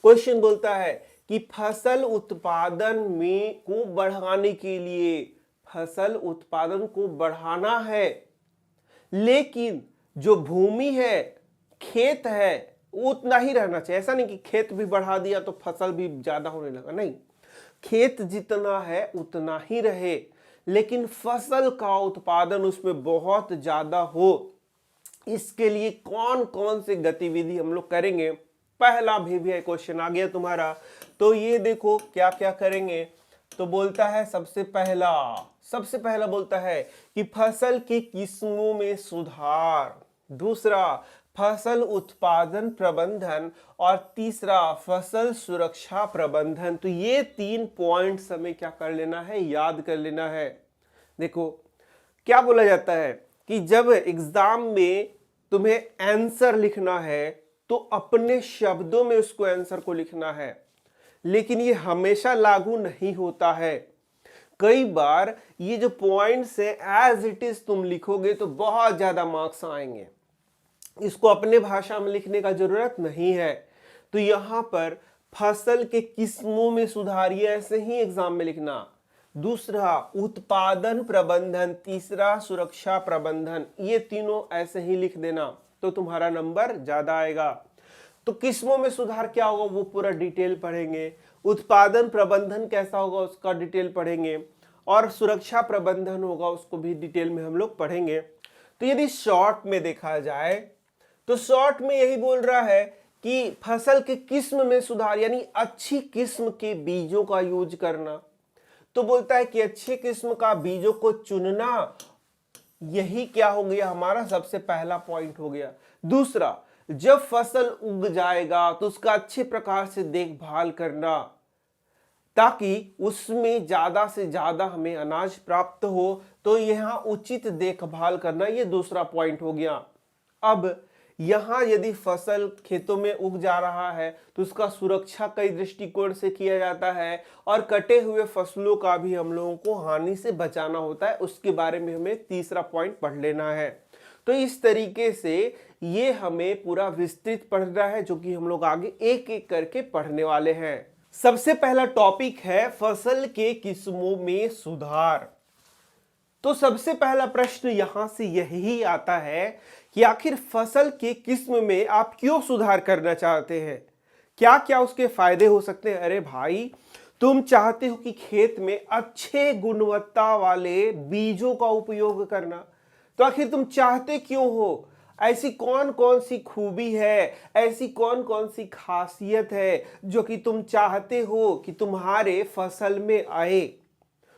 क्वेश्चन बोलता है कि फसल उत्पादन में को बढ़ाने के लिए, फसल उत्पादन को बढ़ाना है, लेकिन जो भूमि है, खेत है, वो उतना ही रहना चाहिए। ऐसा नहीं कि खेत भी बढ़ा दिया तो फसल भी ज्यादा होने लगा, नहीं, खेत जितना है उतना ही रहे, लेकिन फसल का उत्पादन उसमें बहुत ज्यादा हो। इसके लिए कौन कौन से गतिविधि हम लोग करेंगे? पहला भी क्वेश्चन आ गया तुम्हारा। तो ये देखो क्या क्या करेंगे। तो बोलता है सबसे पहला बोलता है कि फसल की किस्मों में सुधार, दूसरा फसल उत्पादन प्रबंधन, और तीसरा फसल सुरक्षा प्रबंधन। तो ये 3 पॉइंट्स हमें क्या कर लेना है, याद कर लेना है। देखो क्या बोला जाता है कि जब एग्जाम में तुम्हें आंसर लिखना है तो अपने शब्दों में उसको आंसर को लिखना है, लेकिन ये हमेशा लागू नहीं होता है। कई बार ये जो पॉइंट्स है एज इट इज तुम लिखोगे तो बहुत ज्यादा मार्क्स आएंगे, इसको अपने भाषा में लिखने का जरूरत नहीं है। तो यहां पर फसल के किस्मों में सुधार, ये ऐसे ही एग्जाम में लिखना, दूसरा उत्पादन प्रबंधन, तीसरा सुरक्षा प्रबंधन, ये तीनों ऐसे ही लिख देना तो तुम्हारा नंबर ज्यादा आएगा। तो किस्मों में सुधार क्या होगा वो पूरा डिटेल पढ़ेंगे, उत्पादन प्रबंधन कैसा होगा उसका डिटेल पढ़ेंगे, और सुरक्षा प्रबंधन होगा उसको भी डिटेल में हम लोग पढ़ेंगे। तो यदि शॉर्ट में देखा जाए तो शॉर्ट में यही बोल रहा है कि फसल के किस्म में सुधार, यानी अच्छी किस्म के बीजों का यूज करना। तो बोलता है कि अच्छी किस्म का बीजों को चुनना, यही क्या हो गया हमारा सबसे पहला पॉइंट हो गया। दूसरा, जब फसल उग जाएगा तो उसका अच्छे प्रकार से देखभाल करना ताकि उसमें ज्यादा से ज्यादा हमें अनाज प्राप्त हो, तो यहां उचित देखभाल करना, ये दूसरा पॉइंट हो गया। अब यहां यदि फसल खेतों में उग जा रहा है तो उसका सुरक्षा कई दृष्टिकोण से किया जाता है, और कटे हुए फसलों का भी हम लोगों को हानि से बचाना होता है, उसके बारे में हमें तीसरा पॉइंट पढ़ लेना है। तो इस तरीके से ये हमें पूरा विस्तृत पढ़ना है, जो कि हम लोग आगे एक एक करके पढ़ने वाले हैं। सबसे पहला टॉपिक है फसल के किस्मों में सुधार। तो सबसे पहला प्रश्न यहां से यही आता है कि आखिर फसल के किस्म में आप क्यों सुधार करना चाहते हैं, क्या क्या उसके फायदे हो सकते हैं। अरे भाई, तुम चाहते हो कि खेत में अच्छे गुणवत्ता वाले बीजों का उपयोग करना, तो आखिर तुम चाहते क्यों हो, ऐसी कौन कौन सी खूबी है, ऐसी कौन कौन सी खासियत है जो कि तुम चाहते हो कि तुम्हारे फसल में आए।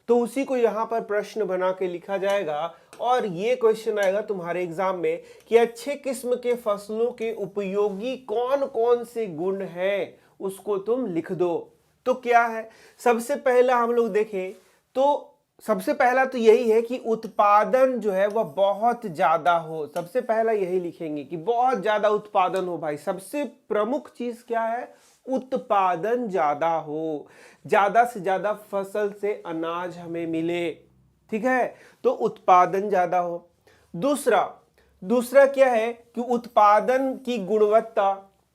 तो उसी को यहाँ पर प्रश्न बना के लिखा जाएगा और ये क्वेश्चन आएगा तुम्हारे एग्जाम में कि अच्छे किस्म के फसलों के उपयोगी कौन कौन से गुण हैं, उसको तुम लिख दो। तो क्या है, सबसे पहला हम लोग देखें तो सबसे पहला तो यही है कि उत्पादन जो है वह बहुत ज्यादा हो। सबसे पहला यही लिखेंगे कि बहुत ज्यादा उत्पादन हो। भाई सबसे प्रमुख चीज क्या है, उत्पादन ज्यादा हो, ज्यादा से ज्यादा फसल से अनाज हमें मिले। ठीक है, तो उत्पादन ज्यादा हो। दूसरा क्या है कि उत्पादन की गुणवत्ता,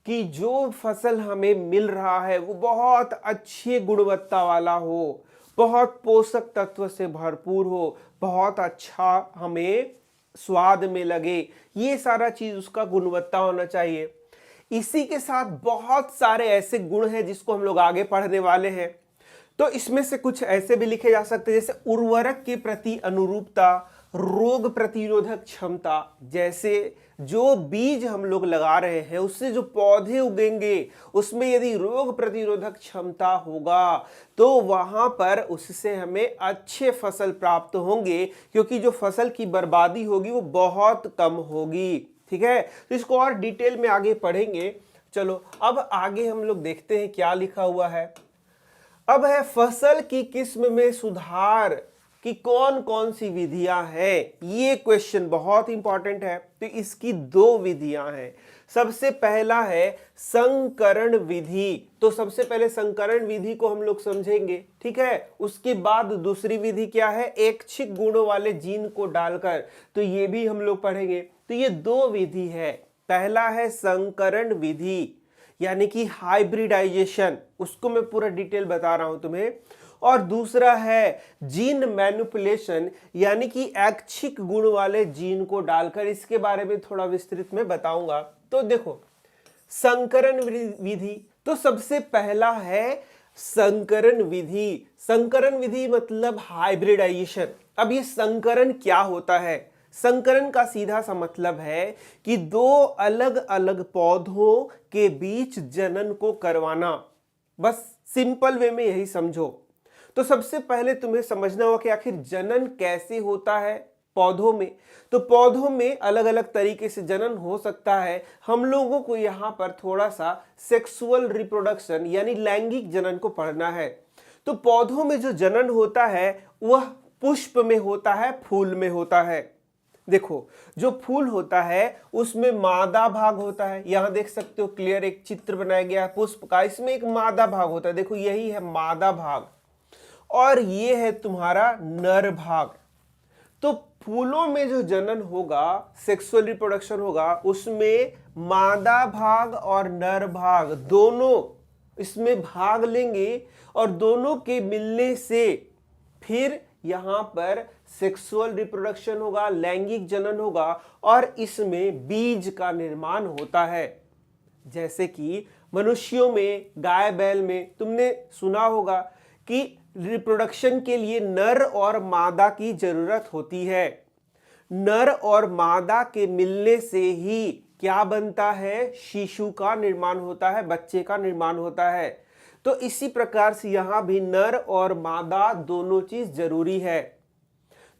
कि जो फसल हमें मिल रहा है वो बहुत अच्छी गुणवत्ता वाला हो, बहुत पोषक तत्व से भरपूर हो, बहुत अच्छा हमें स्वाद में लगे, ये सारा चीज उसका गुणवत्ता होना चाहिए। इसी के साथ बहुत सारे ऐसे गुण हैं जिसको हम लोग आगे पढ़ने वाले हैं। तो इसमें से कुछ ऐसे भी लिखे जा सकते हैं जैसे उर्वरक के प्रति अनुरूपता, रोग प्रतिरोधक क्षमता। जैसे जो बीज हम लोग लगा रहे हैं उससे जो पौधे उगेंगे उसमें यदि रोग प्रतिरोधक क्षमता होगा तो वहां पर उससे हमें अच्छे फसल प्राप्त होंगे, क्योंकि जो फसल की बर्बादी होगी वो बहुत कम होगी। ठीक है, तो इसको और डिटेल में आगे पढ़ेंगे। चलो अब आगे हम लोग देखते हैं क्या लिखा हुआ है। अब है फसल की किस्म में सुधार कि कौन कौन सी विधियां हैं। ये क्वेश्चन बहुत इंपॉर्टेंट है। तो इसकी दो विधियां हैं। सबसे पहला है संकरण विधि। तो सबसे पहले संकरण विधि को हम लोग समझेंगे, ठीक है। उसके बाद दूसरी विधि क्या है, ऐच्छिक गुणों वाले जीन को डालकर, तो ये भी हम लोग पढ़ेंगे। तो ये दो विधि है। पहला है संकरण विधि यानी कि हाइब्रिडाइजेशन, उसको मैं पूरा डिटेल बता रहा हूं तुम्हें। और दूसरा है जीन मैनिपुलेशन यानी कि ऐच्छिक गुण वाले जीन को डालकर, इसके बारे में थोड़ा विस्तृत में बताऊंगा। तो देखो संकरण विधि, तो सबसे पहला है संकरण विधि। संकरण विधि मतलब हाइब्रिडाइजेशन। अब ये संकरण क्या होता है, संकरण का सीधा सा मतलब है कि दो अलग अलग पौधों के बीच जनन को करवाना। बस सिंपल वे में यही समझो। तो सबसे पहले तुम्हें समझना होगा कि आखिर जनन कैसे होता है पौधों में। तो पौधों में अलग अलग तरीके से जनन हो सकता है। हम लोगों को यहां पर थोड़ा सा सेक्सुअल रिप्रोडक्शन यानी लैंगिक जनन को पढ़ना है। तो पौधों में जो जनन होता है वह पुष्प में होता है, फूल में होता है। देखो जो फूल होता है उसमें मादा भाग होता है, यहां देख सकते हो क्लियर एक चित्र बनाया गया है पुष्प का, इसमें एक मादा भाग होता है। देखो यही है मादा भाग और ये है तुम्हारा नर भाग। तो फूलों में जो जनन होगा, सेक्सुअल रिप्रोडक्शन होगा, उसमें मादा भाग और नर भाग दोनों इसमें भाग लेंगे और दोनों के मिलने से फिर यहां पर सेक्सुअल रिप्रोडक्शन होगा, लैंगिक जनन होगा और इसमें बीज का निर्माण होता है। जैसे कि मनुष्यों में, गाय बैल में तुमने सुना होगा कि रिप्रोडक्शन के लिए नर और मादा की जरूरत होती है। नर और मादा के मिलने से ही क्या बनता है, शिशु का निर्माण होता है, बच्चे का निर्माण होता है। तो इसी प्रकार से यहां भी नर और मादा दोनों चीज जरूरी है।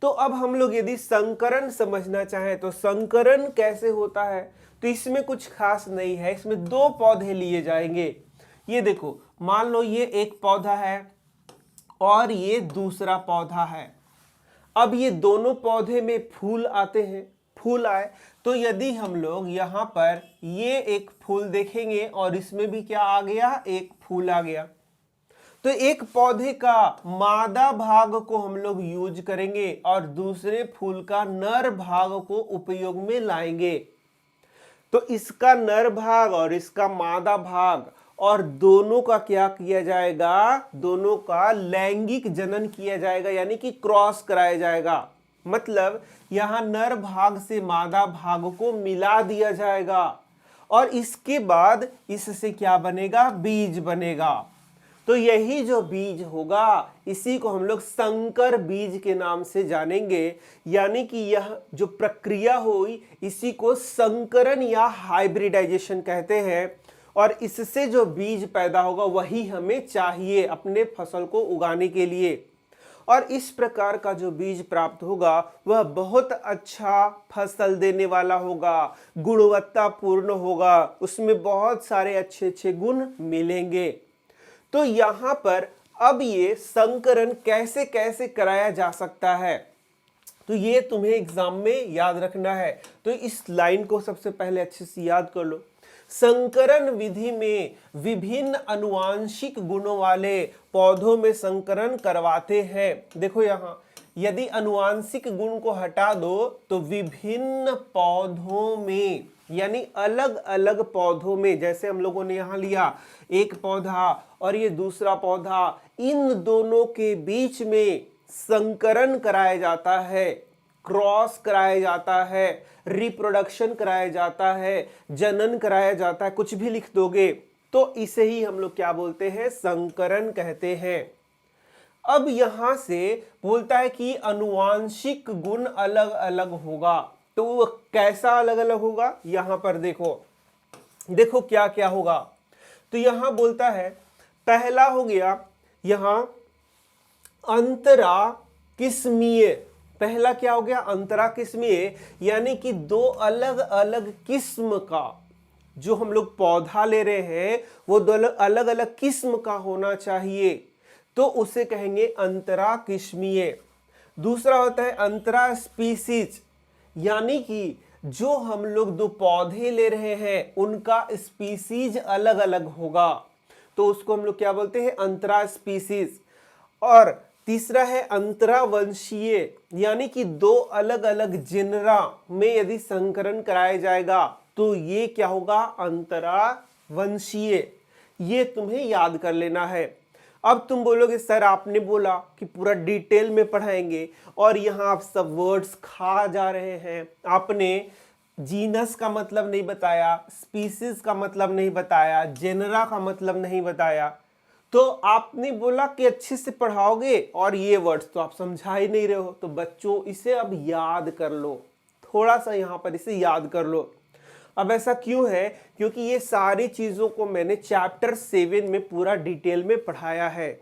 तो अब हम लोग यदि संकरण समझना चाहें तो संकरण कैसे होता है, तो इसमें कुछ खास नहीं है। इसमें दो पौधे लिए जाएंगे। ये देखो मान लो ये एक पौधा है और ये दूसरा पौधा है। अब ये दोनों पौधे में फूल आते हैं, फूल आए तो यदि हम लोग यहाँ पर ये एक फूल देखेंगे और इसमें भी क्या आ गया, एक फूल आ गया, तो एक पौधे का मादा भाग को हम लोग यूज करेंगे और दूसरे फूल का नर भाग को उपयोग में लाएंगे। तो इसका नर भाग और इसका मादा भाग और दोनों का क्या किया जाएगा, दोनों का लैंगिक जनन किया जाएगा यानी कि क्रॉस कराया जाएगा। मतलब यहाँ नर भाग से मादा भाग को मिला दिया जाएगा और इसके बाद इससे क्या बनेगा, बीज बनेगा। तो यही जो बीज होगा इसी को हम लोग संकर बीज के नाम से जानेंगे। यानी कि यह जो प्रक्रिया हुई इसी को संकरण या हाइब्रिडाइजेशन कहते हैं और इससे जो बीज पैदा होगा वही हमें चाहिए अपने फसल को उगाने के लिए। और इस प्रकार का जो बीज प्राप्त होगा वह बहुत अच्छा फसल देने वाला होगा, गुणवत्तापूर्ण होगा, उसमें बहुत सारे अच्छे अच्छे गुण मिलेंगे। तो यहाँ पर अब ये संकरण कैसे कैसे कराया जा सकता है तो ये तुम्हें एग्जाम में याद रखना है। तो इस लाइन को सबसे पहले अच्छे से याद कर लो। संकरण विधि में विभिन्न अनुवांशिक गुणों वाले पौधों में संकरण करवाते हैं। देखो यहाँ यदि अनुवांशिक गुण को हटा दो तो विभिन्न पौधों में यानी अलग अलग पौधों में, जैसे हम लोगों ने यहाँ लिया एक पौधा और ये दूसरा पौधा, इन दोनों के बीच में संकरण कराया जाता है, क्रॉस कराया जाता है, रिप्रोडक्शन कराया जाता है, जनन कराया जाता है, कुछ भी लिख दोगे तो इसे ही हम लोग क्या बोलते हैं, संकरण कहते हैं। अब यहां से बोलता है कि अनुवांशिक गुण अलग अलग होगा, तो वो कैसा अलग अलग होगा, यहां पर देखो देखो क्या क्या होगा। तो यहां बोलता है पहला हो गया यहां अंतरा किस्मीय। पहला क्या हो गया, अंतरा किस्मीय, यानी कि दो अलग अलग किस्म का जो हम लोग पौधा ले रहे हैं वो दो अलग अलग किस्म का होना चाहिए, तो उसे कहेंगे अंतरा किस्मीय। दूसरा होता है अंतरा स्पीसीज, यानी कि जो हम लोग दो पौधे ले रहे हैं उनका स्पीसीज अलग अलग होगा, तो उसको हम लोग क्या बोलते हैं, अंतरा स्पीसीज। और तीसरा है अंतरावंशीय, यानी कि दो अलग अलग जिनरा में यदि संकरण कराया जाएगा तो ये क्या होगा, अंतरावंशीय। ये तुम्हें याद कर लेना है। अब तुम बोलोगे सर आपने बोला कि पूरा डिटेल में पढ़ाएंगे और यहाँ आप सब वर्ड्स खा जा रहे हैं, आपने जीनस का मतलब नहीं बताया, स्पीसीज का मतलब नहीं बताया, जेनरा का मतलब नहीं बताया, तो आपने बोला कि अच्छे से पढ़ाओगे और ये वर्ड्स तो आप समझा ही नहीं रहे हो। तो बच्चों इसे अब याद कर लो, थोड़ा सा यहाँ पर इसे याद कर लो। अब ऐसा क्यों है, क्योंकि ये सारी चीज़ों को मैंने चैप्टर 7 में पूरा डिटेल में पढ़ाया है।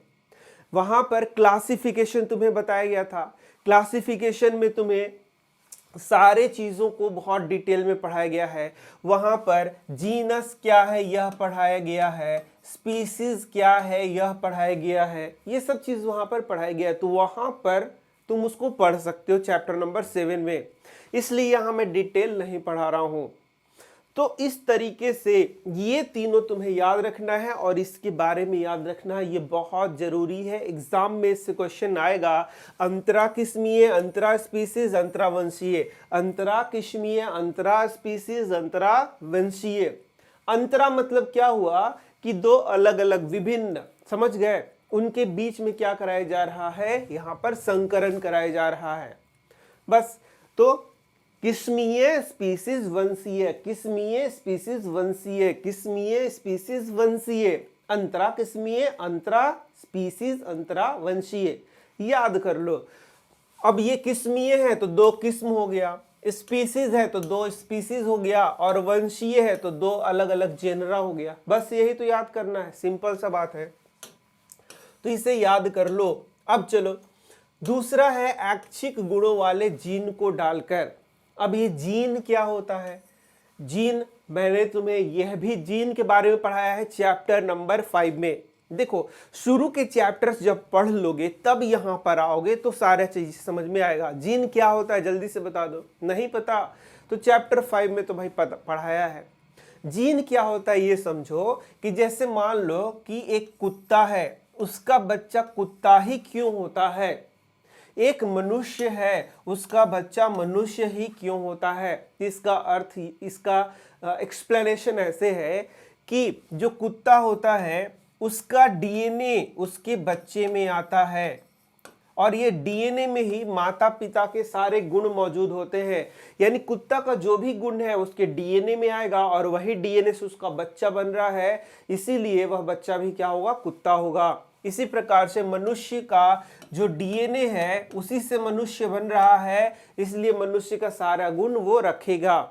वहाँ पर क्लासिफिकेशन तुम्हें बताया गया था, क्लासिफिकेशन में तुम्हें सारे चीज़ों को बहुत डिटेल में पढ़ाया गया है। वहाँ पर जीनस क्या है यह पढ़ाया गया है, स्पीसीज क्या है यह पढ़ाया गया है, ये सब चीज़ वहाँ पर पढ़ाया गया है। तो वहाँ पर तुम उसको पढ़ सकते हो चैप्टर नंबर 7 में, इसलिए यहाँ मैं डिटेल नहीं पढ़ा रहा हूँ। तो इस तरीके से ये तीनों तुम्हें याद रखना है और इसके बारे में याद रखना है, ये बहुत जरूरी है। एग्जाम में इससे क्वेश्चन आएगा, अंतरा किस्मीय, अंतरा स्पीसीज, अंतरावंशीय, अंतरा किस्मीय, अंतरा स्पीसीज, अंतरावंशीय। अंतरा मतलब क्या हुआ कि दो अलग अलग विभिन्न, समझ गए, उनके बीच में क्या कराया जा रहा है, यहाँ पर संकरण कराया जा रहा है। बस, तो किस्मीय स्पीसीज वंशीय, किस्मीय स्पीसीज वंशीय, किस्मीय स्पीसीज वंशीय, अंतरा किस्मीय, अंतरा स्पीसीज, अंतरा वंशीय, याद कर लो। अब ये किस्मीय है तो दो किस्म हो गया, स्पीसीज है तो दो स्पीसीज हो गया, और वंशीय है तो दो अलग अलग जेनरा हो गया। बस यही तो याद करना है, सिंपल सा बात है, तो इसे याद कर लो। अब चलो दूसरा है ऐच्छिक गुणों वाले जीन को डालकर। अब ये जीन क्या होता है, जीन मैंने तुम्हें यह भी जीन के बारे में पढ़ाया है चैप्टर नंबर 5 में। देखो शुरू के चैप्टर्स जब पढ़ लोगे तब यहाँ पर आओगे तो सारा चीज समझ में आएगा। जीन क्या होता है जल्दी से बता दो, नहीं पता तो चैप्टर 5 में तो भाई पढ़ाया है। जीन क्या होता है ये समझो कि जैसे मान लो कि एक कुत्ता है, उसका बच्चा कुत्ता ही क्यों होता है, एक मनुष्य है उसका बच्चा मनुष्य ही क्यों होता है। इसका अर्थ, इसका एक्सप्लेनेशन ऐसे है कि जो कुत्ता होता है उसका डीएनए उसके बच्चे में आता है, और ये डीएनए में ही माता पिता के सारे गुण मौजूद होते हैं। यानी कुत्ता का जो भी गुण है उसके डीएनए में आएगा और वही डीएनए से उसका बच्चा बन रहा है, इसीलिए वह बच्चा भी क्या होगा, कुत्ता होगा। इसी प्रकार से मनुष्य का जो डीएनए है उसी से मनुष्य बन रहा है, इसलिए मनुष्य का सारा गुण वो रखेगा।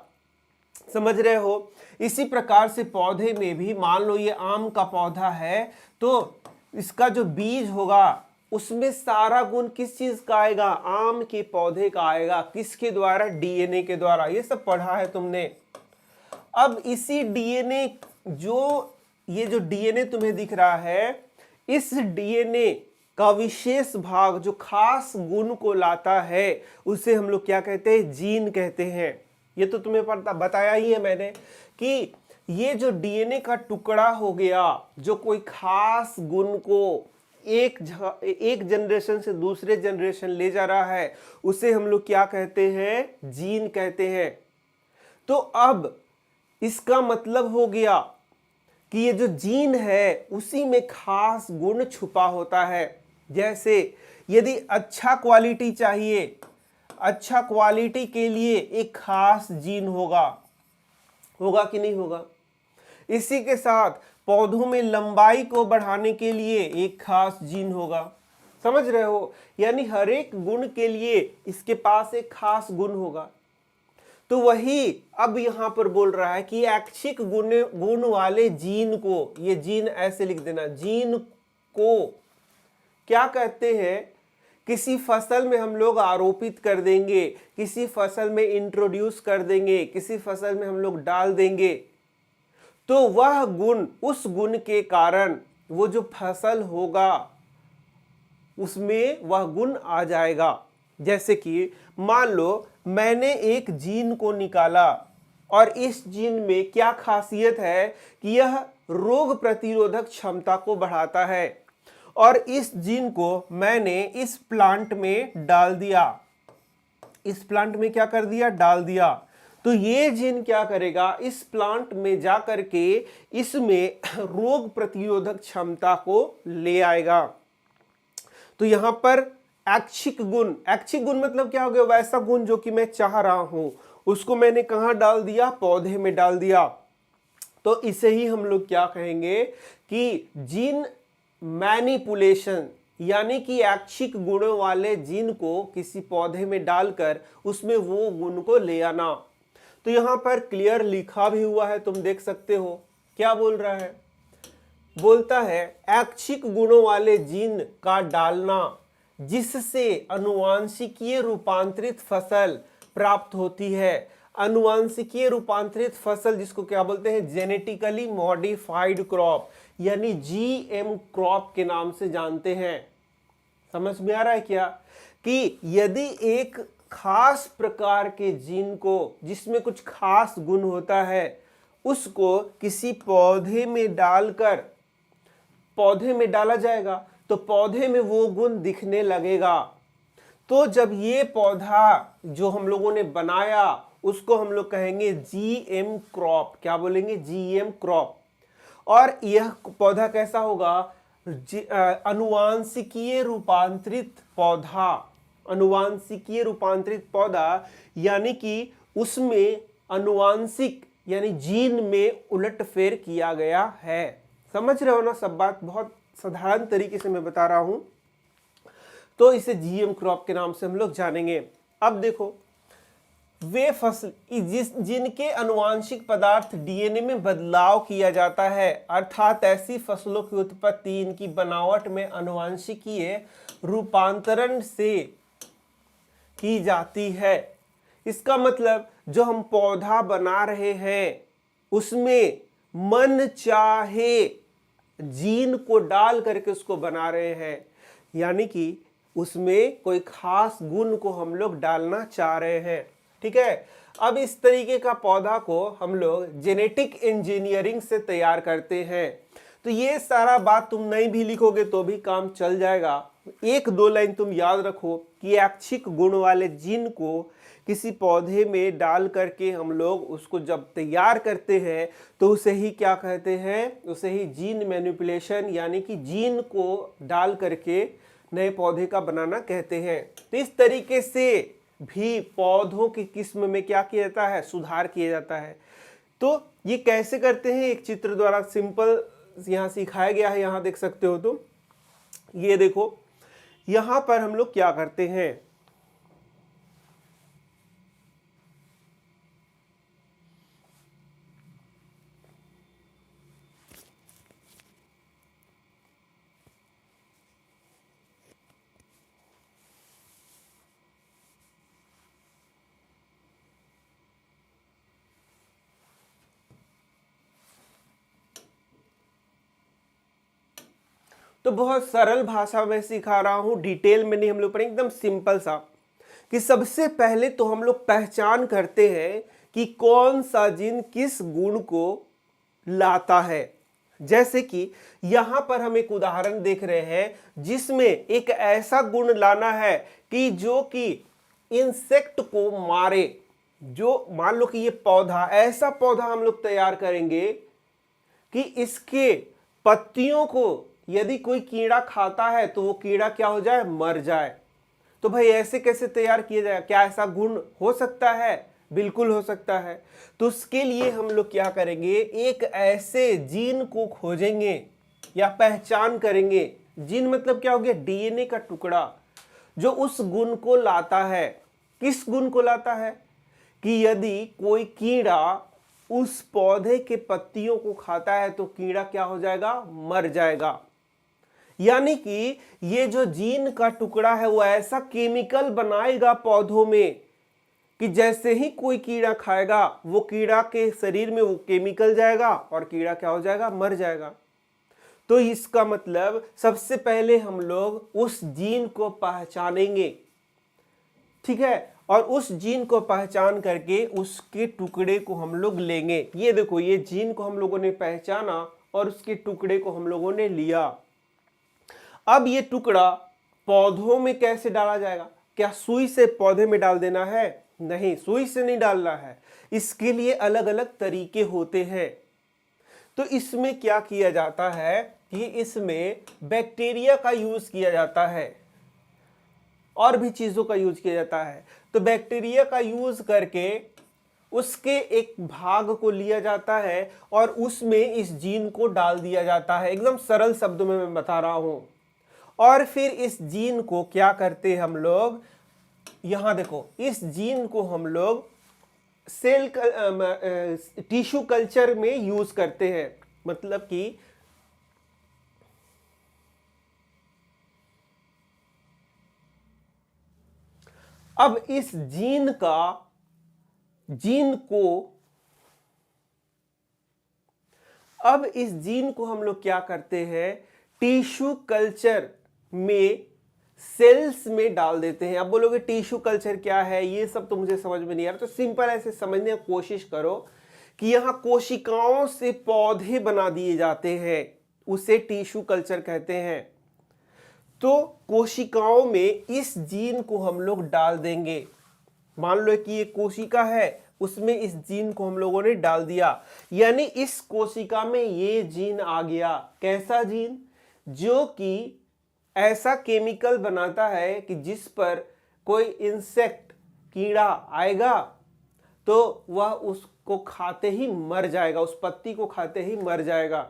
समझ रहे हो? इसी प्रकार से पौधे में भी मान लो ये आम का पौधा है, तो इसका जो बीज होगा उसमें सारा गुण किस चीज का आएगा, आम के पौधे का आएगा। किसके द्वारा? डीएनए के द्वारा। ये सब पढ़ा है तुमने। अब इसी डीएनए ये जो डीएनए तुम्हें दिख रहा है, इस डीएनए का विशेष भाग जो खास गुण को लाता है उसे हम लोग क्या कहते हैं, जीन कहते हैं। ये तो तुम्हें बताया ही है मैंने कि ये जो डीएनए का टुकड़ा हो गया जो कोई खास गुण को एक जनरेशन से दूसरे जनरेशन ले जा रहा है, उसे हम लोग क्या कहते हैं, जीन कहते हैं। तो अब इसका मतलब हो गया कि ये जो जीन है उसी में खास गुण छुपा होता है। जैसे यदि अच्छा क्वालिटी चाहिए, अच्छा क्वालिटी के लिए एक खास जीन होगा कि नहीं होगा। इसी के साथ पौधों में लंबाई को बढ़ाने के लिए एक खास जीन होगा। समझ रहे हो? यानी हर एक गुण के लिए इसके पास एक खास गुण होगा। तो वही अब यहां पर बोल रहा है कि ऐच्छिक गुण वाले जीन को, ये जीन ऐसे लिख देना, जीन को क्या कहते हैं, किसी फसल में हम लोग आरोपित कर देंगे, किसी फसल में इंट्रोड्यूस कर देंगे, किसी फसल में हम लोग डाल देंगे, तो वह गुण, उस गुण के कारण वो जो फसल होगा उसमें वह गुण आ जाएगा। जैसे कि मान लो मैंने एक जीन को निकाला और इस जीन में क्या खासियत है कि यह रोग प्रतिरोधक क्षमता को बढ़ाता है, और इस जीन को मैंने इस प्लांट में डाल दिया। इस प्लांट में क्या कर दिया, डाल दिया। तो ये जीन क्या करेगा, इस प्लांट में जा करके इसमें रोग प्रतिरोधक क्षमता को ले आएगा। तो यहां पर ऐच्छिक गुण मतलब क्या हो गया, वैसा गुण जो कि मैं चाह रहा हूं उसको मैंने कहां डाल दिया, पौधे में डाल दिया। तो इसे ही हम लोग क्या कहेंगे कि जीन मैनिपुलेशन, यानी कि ऐच्छिक गुणों वाले जीन को किसी पौधे में डालकर उसमें वो गुण को ले आना। तो यहां पर क्लियर लिखा भी हुआ है, तुम देख सकते हो। क्या बोल रहा है, बोलता है ऐच्छिक गुणों वाले जीन का डालना जिससे अनुवांशिकीय रूपांतरित फसल प्राप्त होती है। अनुवांशिकीय रूपांतरित फसल जिसको क्या बोलते हैं, जेनेटिकली मॉडिफाइड क्रॉप, यानी जीएम क्रॉप के नाम से जानते हैं। समझ में आ रहा है क्या, कि यदि एक खास प्रकार के जीन को, जिसमें कुछ खास गुण होता है, उसको किसी पौधे में डालकर, पौधे में डाला जाएगा तो पौधे में वो गुण दिखने लगेगा। तो जब ये पौधा जो हम लोगों ने बनाया उसको हम लोग कहेंगे जीएम क्रॉप। क्या बोलेंगे, जीएम क्रॉप। और यह पौधा कैसा होगा, अनुवांशिकीय रूपांतरित पौधा। अनुवांशिकीय रूपांतरित पौधा यानी कि उसमें अनुवांशिक यानी जीन में उलटफेर किया गया है। समझ रहे हो ना, सब बात बहुत साधारण तरीके से मैं बता रहा हूं। तो इसे जीएम क्रॉप के नाम से हम लोग जानेंगे। अब देखो, वे फसल जिनके अनुवांशिक पदार्थ डीएनए में बदलाव किया जाता है, अर्थात ऐसी फसलों की उत्पत्ति इनकी बनावट में अनुवांशिकीय रूपांतरण से की जाती है। इसका मतलब जो हम पौधा बना रहे हैं उसमें मन चाहे जीन को डाल करके उसको बना रहे हैं, यानी कि उसमें कोई खास गुण को हम लोग डालना चाह रहे हैं। ठीक है, अब इस तरीके का पौधा को हम लोग जेनेटिक इंजीनियरिंग से तैयार करते हैं। तो ये सारा बात तुम नहीं भी लिखोगे तो भी काम चल जाएगा। एक दो लाइन तुम याद रखो कि ऐच्छिक गुण वाले जीन को किसी पौधे में डाल करके हम लोग उसको जब तैयार करते हैं तो उसे ही क्या कहते हैं, उसे ही जीन मैनिपुलेशन, यानी कि जीन को डाल करके नए पौधे का बनाना कहते हैं। तो इस तरीके से भी पौधों की किस्म में क्या किया जाता है, सुधार किया जाता है। तो ये कैसे करते हैं, एक चित्र द्वारा सिंपल यहाँ सिखाया गया है, यहाँ देख सकते हो तुम। ये देखो यहाँ पर हम लोग क्या करते हैं, तो बहुत सरल भाषा में सिखा रहा हूं, डिटेल में नहीं हम लोग पढ़ेंगे, एकदम सिंपल सा। कि सबसे पहले तो हम लोग पहचान करते हैं कि कौन सा जीन किस गुण को लाता है। जैसे कि यहां पर हम एक उदाहरण देख रहे हैं जिसमें एक ऐसा गुण लाना है कि जो कि इंसेक्ट को मारे। जो मान लो कि ये पौधा, ऐसा पौधा हम लोग तैयार करेंगे कि इसके पत्तियों को यदि कोई कीड़ा खाता है तो वो कीड़ा क्या हो जाए, मर जाए। तो भाई ऐसे कैसे तैयार किया जाए, क्या ऐसा गुण हो सकता है? बिल्कुल हो सकता है। तो उसके लिए हम लोग क्या करेंगे, एक ऐसे जीन को खोजेंगे या पहचान करेंगे। जीन मतलब क्या हो गया, डीएनए का टुकड़ा जो उस गुण को लाता है। किस गुण को लाता है कि यदि कोई कीड़ा उस पौधे के पत्तियों को खाता है तो कीड़ा क्या हो जाएगा, मर जाएगा। यानी कि ये जो जीन का टुकड़ा है वो ऐसा केमिकल बनाएगा पौधों में कि जैसे ही कोई कीड़ा खाएगा वो कीड़ा के शरीर में वो केमिकल जाएगा और कीड़ा क्या हो जाएगा, मर जाएगा। तो इसका मतलब सबसे पहले हम लोग उस जीन को पहचानेंगे, ठीक है, और उस जीन को पहचान करके उसके टुकड़े को हम लोग लेंगे। ये देखो, ये जीन को हम लोगों ने पहचाना और उसके टुकड़े को हम लोगों ने लिया। अब ये टुकड़ा पौधों में कैसे डाला जाएगा? क्या सुई से पौधे में डाल देना है? नहीं, सुई से नहीं डालना है। इसके लिए अलग अलग तरीके होते हैं। तो इसमें क्या किया जाता है कि इसमें बैक्टीरिया का यूज किया जाता है और भी चीजों का यूज किया जाता है। तो बैक्टीरिया का यूज करके उसके एक भाग को लिया जाता है और उसमें इस जीन को डाल दिया जाता है। एकदम सरल शब्दों में मैं बता रहा हूं। और फिर इस जीन को क्या करते हैं हम लोग, यहां देखो, इस जीन को हम लोग टिश्यू कल्चर में यूज करते हैं। मतलब कि अब इस जीन को हम लोग क्या करते हैं, टिश्यू कल्चर में सेल्स में डाल देते हैं। अब बोलोगे टिश्यू कल्चर क्या है, ये सब तो मुझे समझ में नहीं आ रहा। तो सिंपल ऐसे समझने की कोशिश करो कि यहां कोशिकाओं से पौधे बना दिए जाते हैं, उसे टिश्यू कल्चर कहते हैं। तो कोशिकाओं में इस जीन को हम लोग डाल देंगे। मान लो कि ये कोशिका है, उसमें इस जीन को हम लोगों ने डाल दिया, यानी इस कोशिका में ये जीन आ गया। कैसा जीन? जो कि ऐसा केमिकल बनाता है कि जिस पर कोई इंसेक्ट, कीड़ा आएगा तो वह उसको खाते ही मर जाएगा, उस पत्ती को खाते ही मर जाएगा।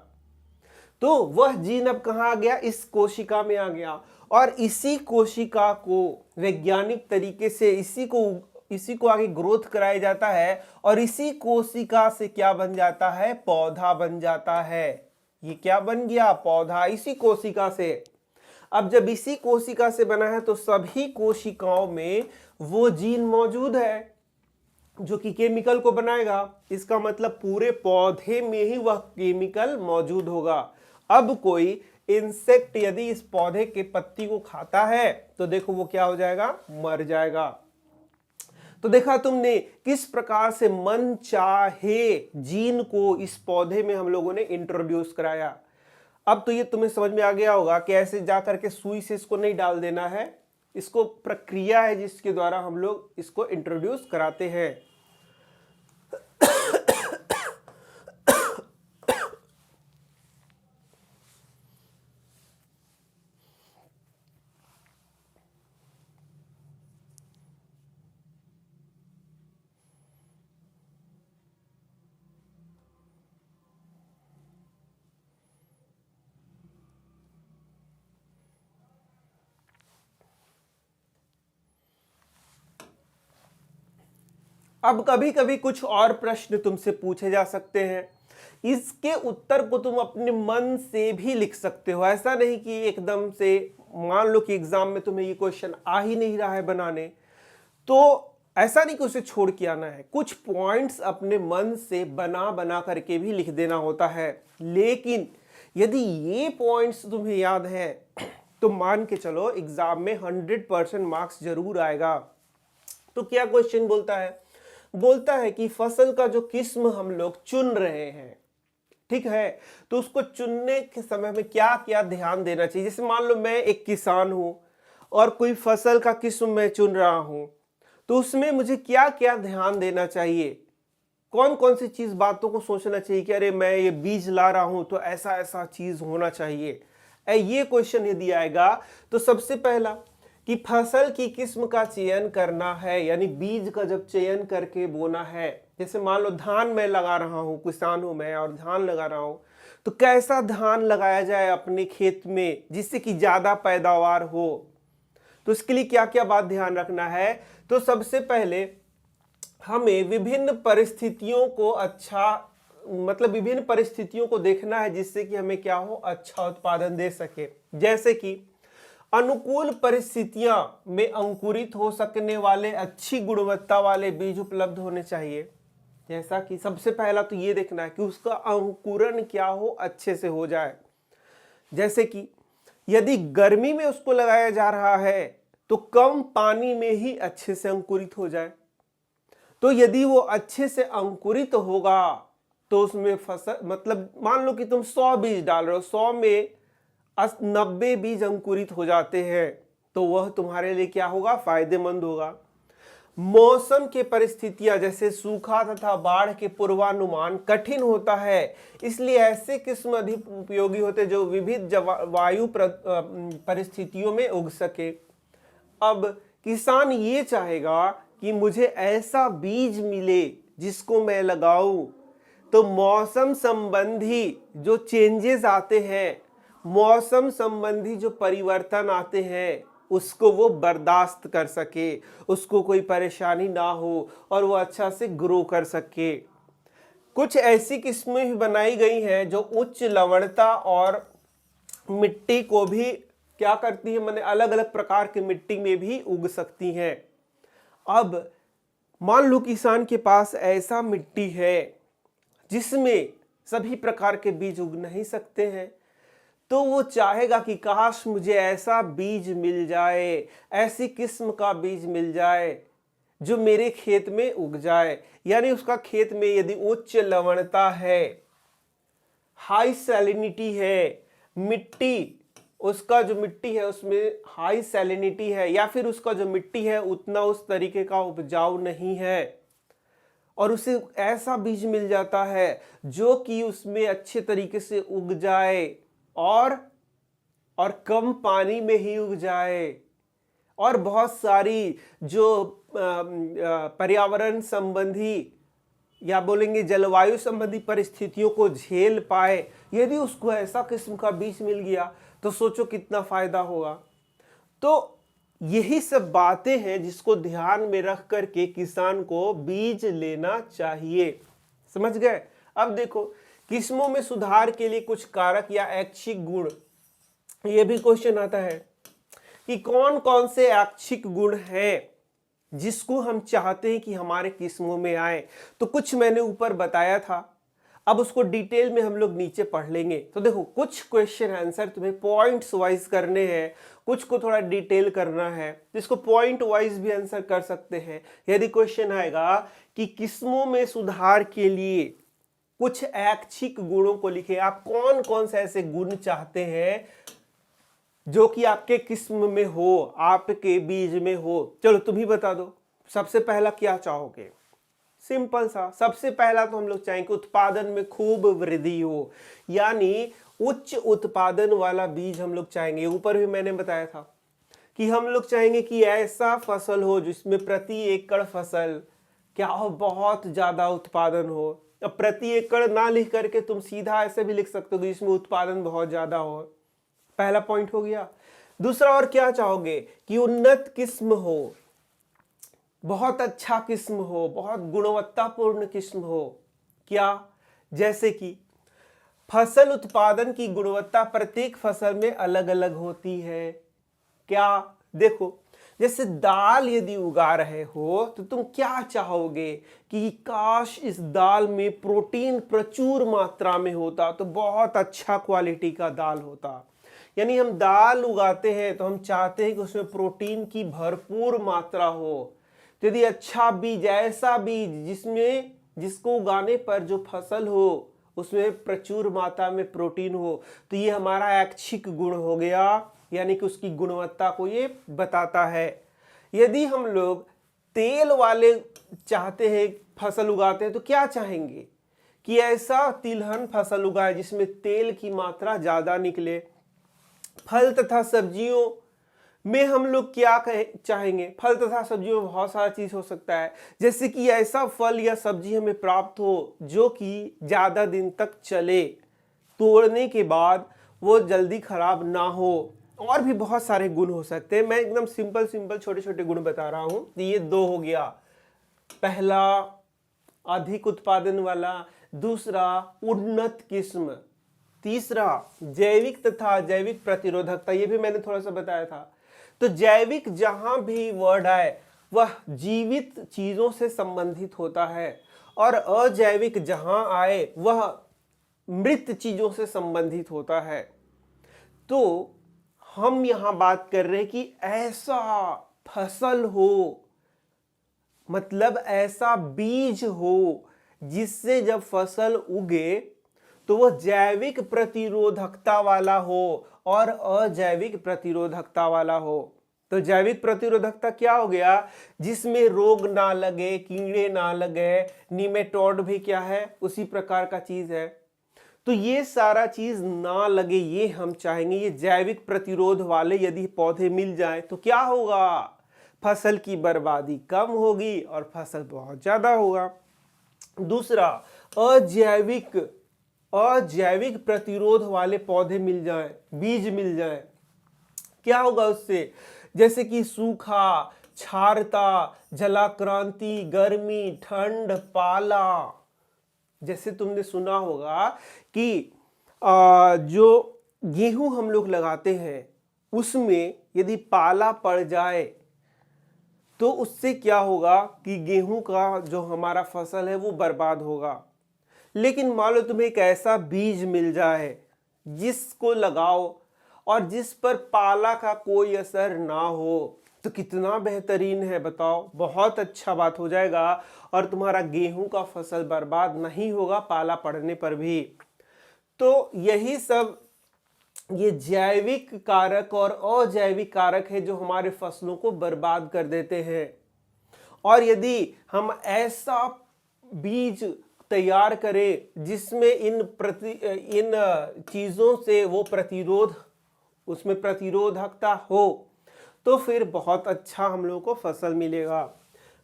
तो वह जीन अब कहां आ गया, इस कोशिका में आ गया। और इसी कोशिका को वैज्ञानिक तरीके से इसी को आगे ग्रोथ कराया जाता है और इसी कोशिका से क्या बन जाता है, पौधा बन जाता है। ये क्या बन गया, पौधा, इसी कोशिका से। अब जब इसी कोशिका से बना है तो सभी कोशिकाओं में वो जीन मौजूद है जो कि केमिकल को बनाएगा। इसका मतलब पूरे पौधे में ही वह केमिकल मौजूद होगा। अब कोई इंसेक्ट यदि इस पौधे के पत्ती को खाता है तो देखो वो क्या हो जाएगा, मर जाएगा। तो देखा तुमने किस प्रकार से मन चाहे जीन को इस पौधे में हम लोगों ने इंट्रोड्यूस कराया। अब तो ये तुम्हें समझ में आ गया होगा कि ऐसे जा करके सुई से इसको नहीं डाल देना है, इसको प्रक्रिया है जिसके द्वारा हम लोग इसको इंट्रोड्यूस कराते हैं। अब कभी कभी कुछ और प्रश्न तुमसे पूछे जा सकते हैं, इसके उत्तर को तुम अपने मन से भी लिख सकते हो। ऐसा नहीं कि एकदम से, मान लो कि एग्जाम में तुम्हें ये क्वेश्चन आ ही नहीं रहा है बनाने, तो ऐसा नहीं कि उसे छोड़ के आना है, कुछ पॉइंट्स अपने मन से बना बना करके भी लिख देना होता है। लेकिन यदि ये पॉइंट्स तुम्हें याद है तो मान के चलो एग्जाम में 100% मार्क्स जरूर आएगा। तो क्या क्वेश्चन बोलता है? बोलता है कि फसल का जो किस्म हम लोग चुन रहे हैं, ठीक है, तो उसको चुनने के समय में क्या क्या ध्यान देना चाहिए। जैसे मान लो मैं एक किसान हूं और कोई फसल का किस्म मैं चुन रहा हूं, तो उसमें मुझे क्या क्या ध्यान देना चाहिए, कौन कौन सी चीज बातों को सोचना चाहिए कि अरे मैं ये बीज ला रहा हूं तो ऐसा ऐसा चीज होना चाहिए। ये क्वेश्चन यदि आएगा तो सबसे पहला कि फसल की किस्म का चयन करना है, यानी बीज का जब चयन करके बोना है। जैसे मान लो धान मैं लगा रहा हूं, किसान हूं मैं और धान लगा रहा हूं, तो कैसा धान लगाया जाए अपने खेत में जिससे कि ज्यादा पैदावार हो। तो इसके लिए क्या क्या बात ध्यान रखना है? तो सबसे पहले हमें विभिन्न परिस्थितियों को विभिन्न परिस्थितियों को देखना है जिससे कि हमें क्या हो, अच्छा उत्पादन दे सके। जैसे कि अनुकूल परिस्थितियां में अंकुरित हो सकने वाले अच्छी गुणवत्ता वाले बीज उपलब्ध होने चाहिए। जैसा कि सबसे पहला तो ये देखना है कि उसका अंकुरण क्या हो, अच्छे से हो जाए। जैसे कि यदि गर्मी में उसको लगाया जा रहा है तो कम पानी में ही अच्छे से अंकुरित हो जाए। तो यदि वो अच्छे से अंकुरित होगा तो उसमें फसल मान लो कि तुम 100 बीज डाल रहे हो, 100 में 90 बीज अंकुरित हो जाते हैं, तो वह तुम्हारे लिए क्या होगा, फायदेमंद होगा। मौसम के परिस्थितियां जैसे सूखा तथा बाढ़ के पूर्वानुमान कठिन होता है, इसलिए ऐसे किस्म अधिक उपयोगी होते जो विविध वायु परिस्थितियों में उग सके। अब किसान ये चाहेगा कि मुझे ऐसा बीज मिले जिसको मैं लगाऊं, तो मौसम संबंधी जो चेंजेस आते हैं, मौसम संबंधी जो परिवर्तन आते हैं, उसको वो बर्दाश्त कर सके, उसको कोई परेशानी ना हो और वो अच्छा से ग्रो कर सके। कुछ ऐसी किस्में भी बनाई गई हैं जो उच्च लवणता और मिट्टी को भी क्या करती है, माने अलग अलग प्रकार की मिट्टी में भी उग सकती हैं। अब मान लो किसान के पास ऐसा मिट्टी है जिसमें सभी प्रकार के बीज उग नहीं सकते हैं, तो वो चाहेगा कि काश मुझे ऐसा बीज मिल जाए, ऐसी किस्म का बीज मिल जाए जो मेरे खेत में उग जाए। यानी उसका खेत में यदि उच्च लवणता है, हाई सैलिनिटी है, मिट्टी उसका जो मिट्टी है उसमें हाई सैलिनिटी है, या फिर उसका जो मिट्टी है उतना उस तरीके का उपजाऊ नहीं है, और उसे ऐसा बीज मिल जाता है जो कि उसमें अच्छे तरीके से उग जाए और कम पानी में ही उग जाए, और बहुत सारी जो पर्यावरण संबंधी या बोलेंगे जलवायु संबंधी परिस्थितियों को झेल पाए। यदि उसको ऐसा किस्म का बीज मिल गया तो सोचो कितना फायदा होगा। तो यही सब बातें हैं जिसको ध्यान में रख करके किसान को बीज लेना चाहिए। समझ गए? अब देखो, किस्मों में सुधार के लिए कुछ कारक या ऐच्छिक गुण, ये भी क्वेश्चन आता है कि कौन कौन से ऐच्छिक गुण हैं जिसको हम चाहते हैं कि हमारे किस्मों में आए। तो कुछ मैंने ऊपर बताया था, अब उसको डिटेल में हम लोग नीचे पढ़ लेंगे। तो देखो, कुछ क्वेश्चन आंसर तुम्हें पॉइंट्स वाइज करने हैं, कुछ को थोड़ा डिटेल करना है, जिसको पॉइंट वाइज भी आंसर कर सकते हैं। यदि क्वेश्चन आएगा कि किस्मों में सुधार के लिए कुछ ऐच्छिक गुणों को लिखे, आप कौन कौन से ऐसे गुण चाहते हैं जो कि आपके किस्म में हो, आपके बीज में हो। चलो तुम ही बता दो, सबसे पहला क्या चाहोगे? सिंपल सा, सबसे पहला तो हम लोग चाहेंगे उत्पादन में खूब वृद्धि हो, यानी उच्च उत्पादन वाला बीज हम लोग चाहेंगे। ऊपर भी मैंने बताया था कि हम लोग चाहेंगे कि ऐसा फसल हो जिसमें प्रति एकड़ फसल क्या हो, बहुत ज्यादा उत्पादन हो। अब प्रति एकड़ ना लिख करके तुम सीधा ऐसे भी लिख सकते हो कि इसमें उत्पादन बहुत ज्यादा हो। पहला पॉइंट हो गया। दूसरा और क्या चाहोगे? कि उन्नत किस्म हो, बहुत अच्छा किस्म हो, बहुत गुणवत्तापूर्ण किस्म हो। क्या? जैसे कि फसल उत्पादन की गुणवत्ता प्रत्येक फसल में अलग अलग होती है। क्या? देखो, जैसे दाल यदि उगा रहे हो तो तुम क्या चाहोगे कि काश इस दाल में प्रोटीन प्रचुर मात्रा में होता तो बहुत अच्छा क्वालिटी का दाल होता। यानी हम दाल उगाते हैं तो हम चाहते हैं कि उसमें प्रोटीन की भरपूर मात्रा हो। तो यदि अच्छा बीज, ऐसा बीज जिसको उगाने पर जो फसल हो उसमें प्रचुर मात्रा में प्रोटीन हो, तो ये हमारा ऐच्छिक गुण हो गया, यानी कि उसकी गुणवत्ता को ये बताता है। यदि हम लोग तेल वाले चाहते हैं, फसल उगाते हैं, तो क्या चाहेंगे कि ऐसा तिलहन फसल उगाए जिसमें तेल की मात्रा ज्यादा निकले। फल तथा सब्जियों में हम लोग क्या चाहेंगे? फल तथा सब्जियों में बहुत सारा चीज हो सकता है, जैसे कि ऐसा फल या सब्जी हमें प्राप्त हो जो कि ज्यादा दिन तक चले, तोड़ने के बाद वो जल्दी खराब ना हो। और भी बहुत सारे गुण हो सकते हैं, मैं एकदम सिंपल सिंपल छोटे छोटे गुण बता रहा हूं। ये दो हो गया, पहला अधिक उत्पादन वाला, दूसरा उन्नत किस्म, तीसरा जैविक तथा जैविक प्रतिरोधकता, ये भी मैंने थोड़ा सा बताया था। तो जैविक जहां भी वर्ड आए वह जीवित चीजों से संबंधित होता है, और अजैविक जहां आए वह मृत चीजों से संबंधित होता है। तो हम यहां बात कर रहे हैं कि ऐसा फसल हो, मतलब ऐसा बीज हो जिससे जब फसल उगे तो वह जैविक प्रतिरोधकता वाला हो और अजैविक प्रतिरोधकता वाला हो। तो जैविक प्रतिरोधकता क्या हो गया? जिसमें रोग ना लगे, कीड़े ना लगे, निमेटोड भी क्या है, उसी प्रकार का चीज है। तो ये सारा चीज ना लगे ये हम चाहेंगे। ये जैविक प्रतिरोध वाले यदि पौधे मिल जाए तो क्या होगा? फसल की बर्बादी कम होगी और फसल बहुत ज्यादा होगा। दूसरा, अजैविक प्रतिरोध वाले पौधे मिल जाएं, बीज मिल जाएं, क्या होगा उससे? जैसे कि सूखा, क्षारता, जलाक्रांति, गर्मी, ठंड, पाला। जैसे तुमने सुना होगा कि जो गेहूं हम लोग लगाते हैं उसमें यदि पाला पड़ जाए तो उससे क्या होगा कि गेहूं का जो हमारा फसल है वो बर्बाद होगा। लेकिन मान लो तुम्हें एक ऐसा बीज मिल जाए जिसको लगाओ और जिस पर पाला का कोई असर ना हो, तो कितना बेहतरीन है बताओ। बहुत अच्छा बात हो जाएगा और तुम्हारा गेहूं का फसल बर्बाद नहीं होगा पाला पड़ने पर भी। तो यही सब ये जैविक कारक और अजैविक कारक है जो हमारे फसलों को बर्बाद कर देते हैं। और यदि हम ऐसा बीज तैयार करें जिसमें इन चीजों से वो उसमें प्रतिरोधकता हो, तो फिर बहुत अच्छा हम लोगों को फसल मिलेगा।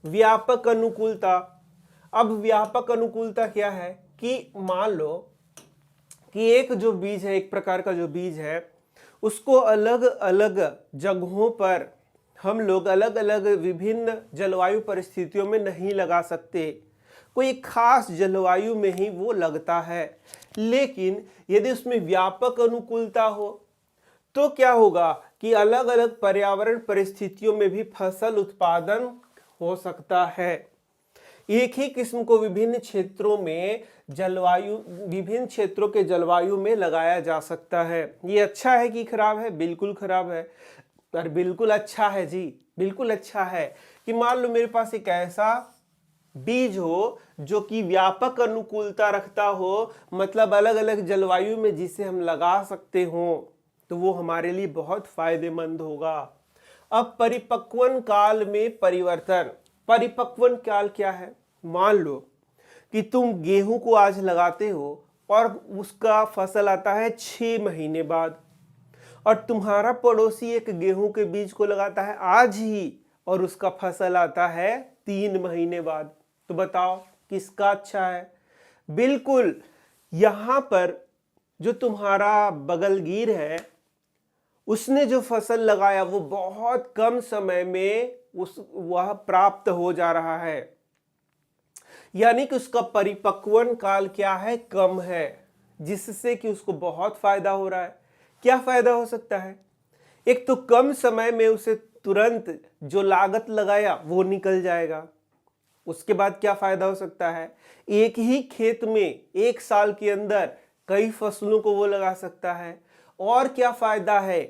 व्यापक अनुकूलता। अब व्यापक अनुकूलता क्या है कि मान लो कि एक जो बीज है, एक प्रकार का जो बीज है, उसको अलग अलग जगहों पर हम लोग अलग अलग विभिन्न जलवायु परिस्थितियों में नहीं लगा सकते। कोई खास जलवायु में ही वो लगता है। लेकिन यदि उसमें व्यापक अनुकूलता हो तो क्या होगा कि अलग अलग पर्यावरण परिस्थितियों में भी फसल उत्पादन हो सकता है। एक ही किस्म को विभिन्न क्षेत्रों के जलवायु में लगाया जा सकता है। ये अच्छा है कि खराब है? बिल्कुल खराब है। पर बिल्कुल अच्छा है जी, बिल्कुल अच्छा है कि मान लो मेरे पास एक ऐसा बीज हो जो कि व्यापक अनुकूलता रखता हो, मतलब अलग अलग जलवायु में जिसे हम लगा सकते हो, तो वो हमारे लिए बहुत फायदेमंद होगा। अब परिपक्वन काल में परिवर्तन। परिपक्वन काल क्या है? मान लो कि तुम गेहूं को आज लगाते हो और उसका फसल आता है 6 महीने बाद, और तुम्हारा पड़ोसी एक गेहूं के बीज को लगाता है आज ही और उसका फसल आता है 3 महीने बाद। तो बताओ किसका अच्छा है? बिल्कुल, यहां पर जो तुम्हारा बगलगीर है उसने जो फसल लगाया वो बहुत कम समय में वह प्राप्त हो जा रहा है, यानी कि उसका परिपक्वन काल क्या है, कम है, जिससे कि उसको बहुत फायदा हो रहा है। क्या फायदा हो सकता है? एक तो कम समय में उसे तुरंत जो लागत लगाया वो निकल जाएगा। उसके बाद क्या फायदा हो सकता है? एक ही खेत में एक साल के अंदर कई फसलों को वो लगा सकता है। और क्या फायदा है?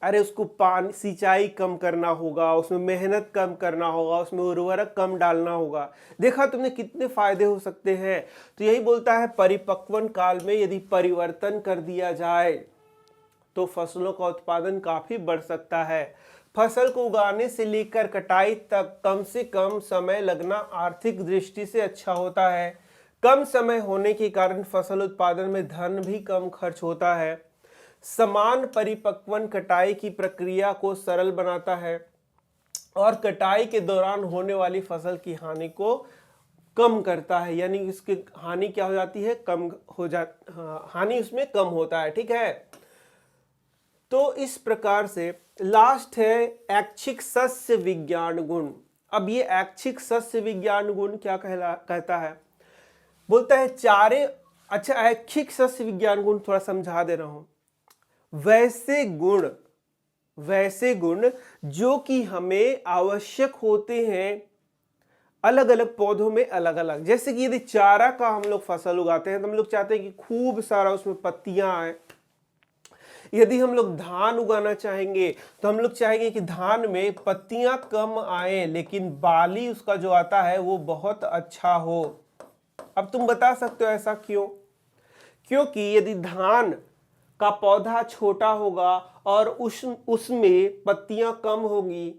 अरे उसको पानी सिंचाई कम करना होगा, उसमें मेहनत कम करना होगा, उसमें उर्वरक कम डालना होगा। देखा तुमने कितने फायदे हो सकते हैं। तो यही बोलता है परिपक्वन काल में यदि परिवर्तन कर दिया जाए तो फसलों का उत्पादन काफी बढ़ सकता है। फसल को उगाने से लेकर कटाई तक कम से कम समय लगना आर्थिक दृष्टि से अच्छा होता है। कम समय होने के कारण फसल उत्पादन में धन भी कम खर्च होता है। समान परिपक्वन कटाई की प्रक्रिया को सरल बनाता है और कटाई के दौरान होने वाली फसल की हानि को कम करता है, यानी इसकी हानि क्या हो जाती है, कम हो हानि उसमें कम होता है। ठीक है, तो इस प्रकार से लास्ट है ऐच्छिक सस्य विज्ञान गुण। अब ये ऐच्छिक सस्य विज्ञान गुण क्या कहता है? बोलता है चारे, अच्छा ऐच्छिक सस्य विज्ञान गुण थोड़ा समझा दे रहा हूं। वैसे गुण जो कि हमें आवश्यक होते हैं अलग अलग पौधों में अलग अलग। जैसे कि यदि चारा का हम लोग फसल उगाते हैं तो हम लोग चाहते हैं कि खूब सारा उसमें पत्तियां आए। यदि हम लोग धान उगाना चाहेंगे तो हम लोग चाहेंगे कि धान में पत्तियां कम आए लेकिन बाली उसका जो आता है वो बहुत अच्छा हो। अब तुम बता सकते हो ऐसा क्यों? क्योंकि यदि धान का पौधा छोटा होगा और उसमें पत्तियां कम होगी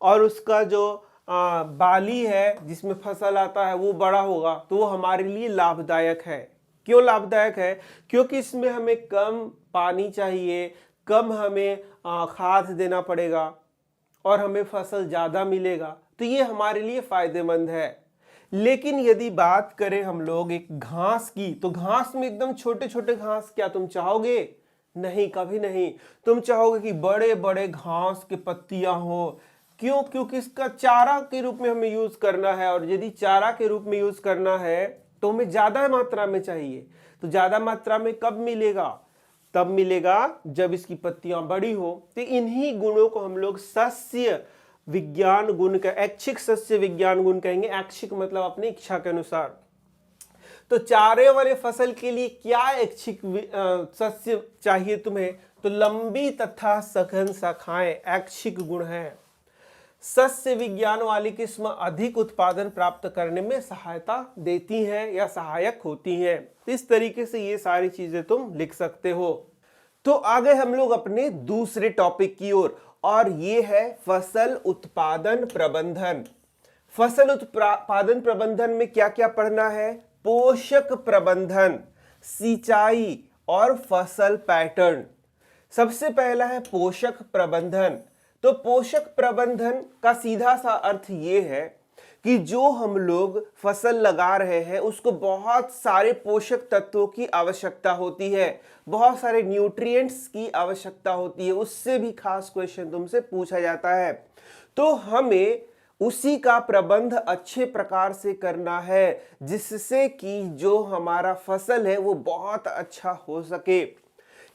और उसका जो बाली है जिसमें फसल आता है वो बड़ा होगा, तो वो हमारे लिए लाभदायक है। क्यों लाभदायक है? क्योंकि इसमें हमें कम पानी चाहिए, कम हमें खाद देना पड़ेगा और हमें फसल ज़्यादा मिलेगा, तो ये हमारे लिए फायदेमंद है। लेकिन यदि बात करें हम लोग एक घास की, तो घास में एकदम छोटे छोटे घास क्या तुम चाहोगे? नहीं, कभी नहीं। तुम चाहोगे कि बड़े बड़े घास के पत्तियां हो। क्यों? क्योंकि इसका चारा के रूप में हमें यूज करना है, और यदि चारा के रूप में यूज करना है तो हमें ज्यादा मात्रा में चाहिए। तो ज्यादा मात्रा में कब मिलेगा? तब मिलेगा जब इसकी पत्तियां बड़ी हो। तो इन्हीं गुणों को हम लोग सस्य विज्ञान गुण का, ऐच्छिक सस्य विज्ञान गुण कहेंगे। ऐच्छिक मतलब अपनी इच्छा के अनुसार। तो चारे वाले फसल के लिए क्या ऐच्छिक सस्य चाहिए तुम्हें? तो लंबी तथा सघन शाखाएं ऐच्छिक गुण है। सस्य विज्ञान वाली किस्म अधिक उत्पादन प्राप्त करने में सहायता देती हैं या सहायक होती हैं। इस तरीके से ये सारी चीजें तुम लिख सकते हो। तो आगे हम लोग अपने दूसरे टॉपिक की ओर, और ये है फसल उत्पादन प्रबंधन। फसल उत्पादन प्रबंधन में क्या क्या पढ़ना है? पोषक प्रबंधन, सिंचाई और फसल पैटर्न। सबसे पहला है पोषक प्रबंधन। तो पोषक प्रबंधन का सीधा सा अर्थ ये है कि जो हम लोग फसल लगा रहे हैं उसको बहुत सारे पोषक तत्वों की आवश्यकता होती है, बहुत सारे न्यूट्रिएंट्स की आवश्यकता होती है। उससे भी खास क्वेश्चन तुमसे पूछा जाता है। तो हमें उसी का प्रबंध अच्छे प्रकार से करना है जिससे कि जो हमारा फसल है वो बहुत अच्छा हो सके।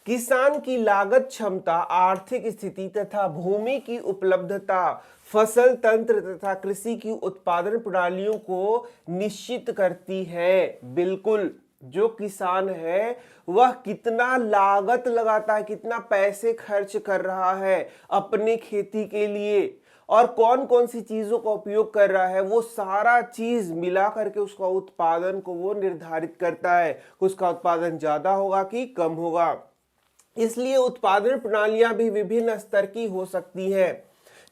किसान की लागत क्षमता, आर्थिक स्थिति तथा भूमि की उपलब्धता फसल तंत्र तथा कृषि की उत्पादन प्रणालियों को निश्चित करती है। बिल्कुल, जो किसान है वह कितना लागत लगाता है, कितना पैसे खर्च कर रहा है अपने खेती के लिए, और कौन कौन सी चीजों का उपयोग कर रहा है, वो सारा चीज मिला करके उसका उत्पादन को वो निर्धारित करता है। उसका उत्पादन ज्यादा होगा कि कम होगा। इसलिए उत्पादन प्रणालियां भी विभिन्न स्तर की हो सकती हैं,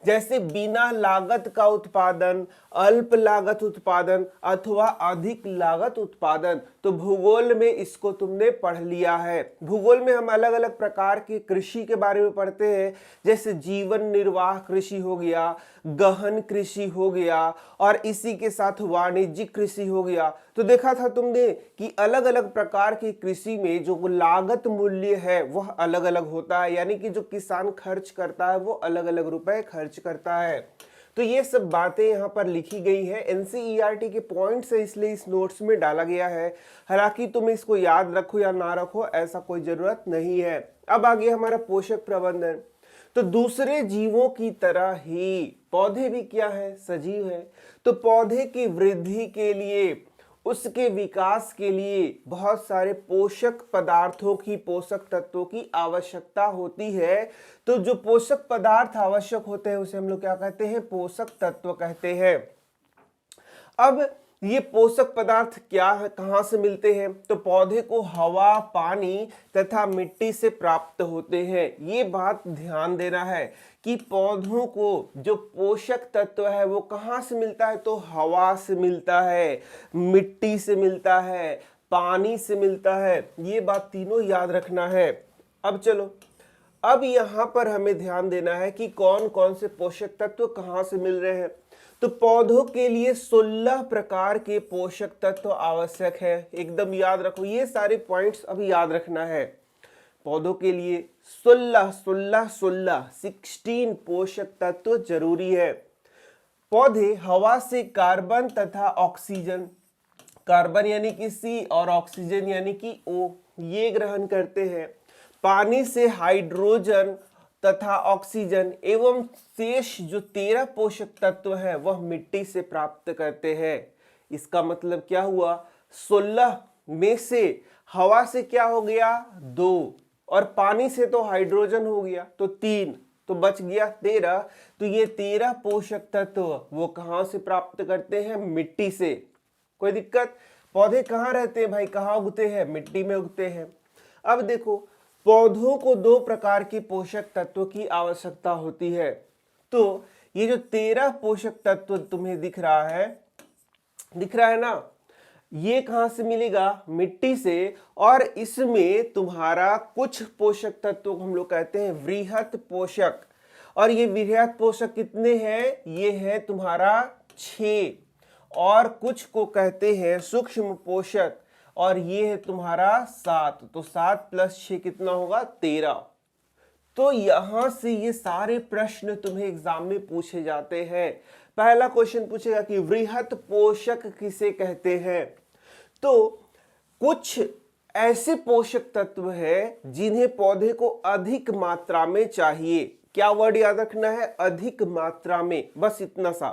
जैसे बिना लागत का उत्पादन, अल्प लागत उत्पादन अथवा अधिक लागत उत्पादन। तो भूगोल में इसको तुमने पढ़ लिया है। भूगोल में हम अलग अलग प्रकार की कृषि के बारे में पढ़ते हैं, जैसे जीवन निर्वाह कृषि हो गया, गहन कृषि हो गया, और इसी के साथ वाणिज्यिक कृषि हो गया। तो देखा था तुमने कि अलग अलग प्रकार की कृषि में जो लागत मूल्य है वह अलग अलग होता है, यानी कि जो किसान खर्च करता है वो अलग अलग रुपए खर्च करता है। तो ये सब बातें यहाँ पर लिखी गई है, एनसीईआरटी के पॉइंट्स है इसलिए इस नोट्स में डाला गया है। हालांकि तुम इसको याद रखो या ना रखो ऐसा कोई जरूरत नहीं है। अब आगे हमारा पोषक प्रबंधन। तो दूसरे जीवों की तरह ही पौधे भी क्या है, सजीव है। तो पौधे की वृद्धि के लिए, उसके विकास के लिए बहुत सारे पोषक पदार्थों की, पोषक तत्वों की आवश्यकता होती है। तो जो पोषक पदार्थ आवश्यक होते हैं उसे हम लोग क्या कहते हैं, पोषक तत्व कहते हैं। अब ये पोषक पदार्थ क्या है, कहाँ से मिलते हैं? तो पौधे को हवा, पानी तथा मिट्टी से प्राप्त होते हैं। ये बात ध्यान देना है कि पौधों को जो पोषक तत्व है वो कहाँ से मिलता है? तो हवा से मिलता है, मिट्टी से मिलता है, पानी से मिलता है। ये बात तीनों याद रखना है। अब चलो, अब यहाँ पर हमें ध्यान देना है कि कौन कौन से पोषक तत्व कहाँ से मिल रहे हैं। तो पौधों के लिए 16 प्रकार के पोषक तत्व आवश्यक है। एकदम याद रखो, ये सारे पॉइंट्स अभी याद रखना है। पौधों के लिए 16 पोषक तत्व जरूरी है। पौधे हवा से कार्बन तथा ऑक्सीजन, कार्बन यानी कि सी और ऑक्सीजन यानी कि ओ, ये ग्रहण करते हैं। पानी से हाइड्रोजन तथा ऑक्सीजन एवं शेष जो 13 पोषक तत्व है वह मिट्टी से प्राप्त करते हैं। इसका मतलब क्या हुआ, 16 में से हवा से क्या हो गया, 2, और पानी से तो हाइड्रोजन हो गया तो 3, तो बच गया 13। तो ये 13 पोषक तत्व वो कहाँ से प्राप्त करते हैं, मिट्टी से। कोई दिक्कत? पौधे कहाँ रहते हैं भाई, कहाँ उगते हैं, मिट्टी में उगते हैं। अब देखो, पौधों को 2 प्रकार के पोषक तत्वों की आवश्यकता होती है। तो ये जो 13 पोषक तत्व तुम्हें दिख रहा है ना, ये कहां से मिलेगा, मिट्टी से। और इसमें तुम्हारा कुछ पोषक तत्वों को हम लोग कहते हैं वृहत पोषक। और ये वृहत पोषक कितने हैं, ये है तुम्हारा 6। और कुछ को कहते हैं सूक्ष्म पोषक, और ये है तुम्हारा 7। तो 7 + 6 कितना होगा, 13। तो यहां से ये सारे प्रश्न तुम्हें एग्जाम में पूछे जाते हैं। पहला क्वेश्चन पूछेगा कि वृहत पोषक किसे कहते हैं। तो कुछ ऐसे पोषक तत्व है जिन्हें पौधे को अधिक मात्रा में चाहिए। क्या वर्ड याद रखना है, अधिक मात्रा में, बस इतना सा।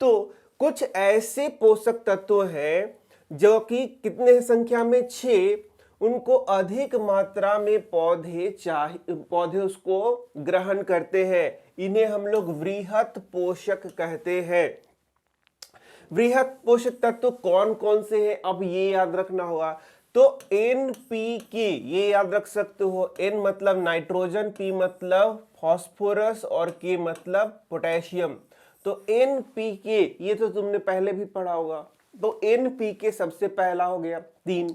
तो कुछ ऐसे पोषक तत्व हैं जो कि कितने संख्या में, 6, उनको अधिक मात्रा में पौधे उसको ग्रहण करते हैं। इन्हें हम लोग वृहत पोषक कहते हैं। वृहत पोषक तत्व कौन कौन से हैं, अब ये याद रखना होगा। तो NPK ये याद रख सकते हो। N मतलब नाइट्रोजन, P मतलब फास्फोरस और K मतलब पोटेशियम। तो NPK ये तो तुमने पहले भी पढ़ा होगा। तो NPK सबसे पहला हो गया, 3।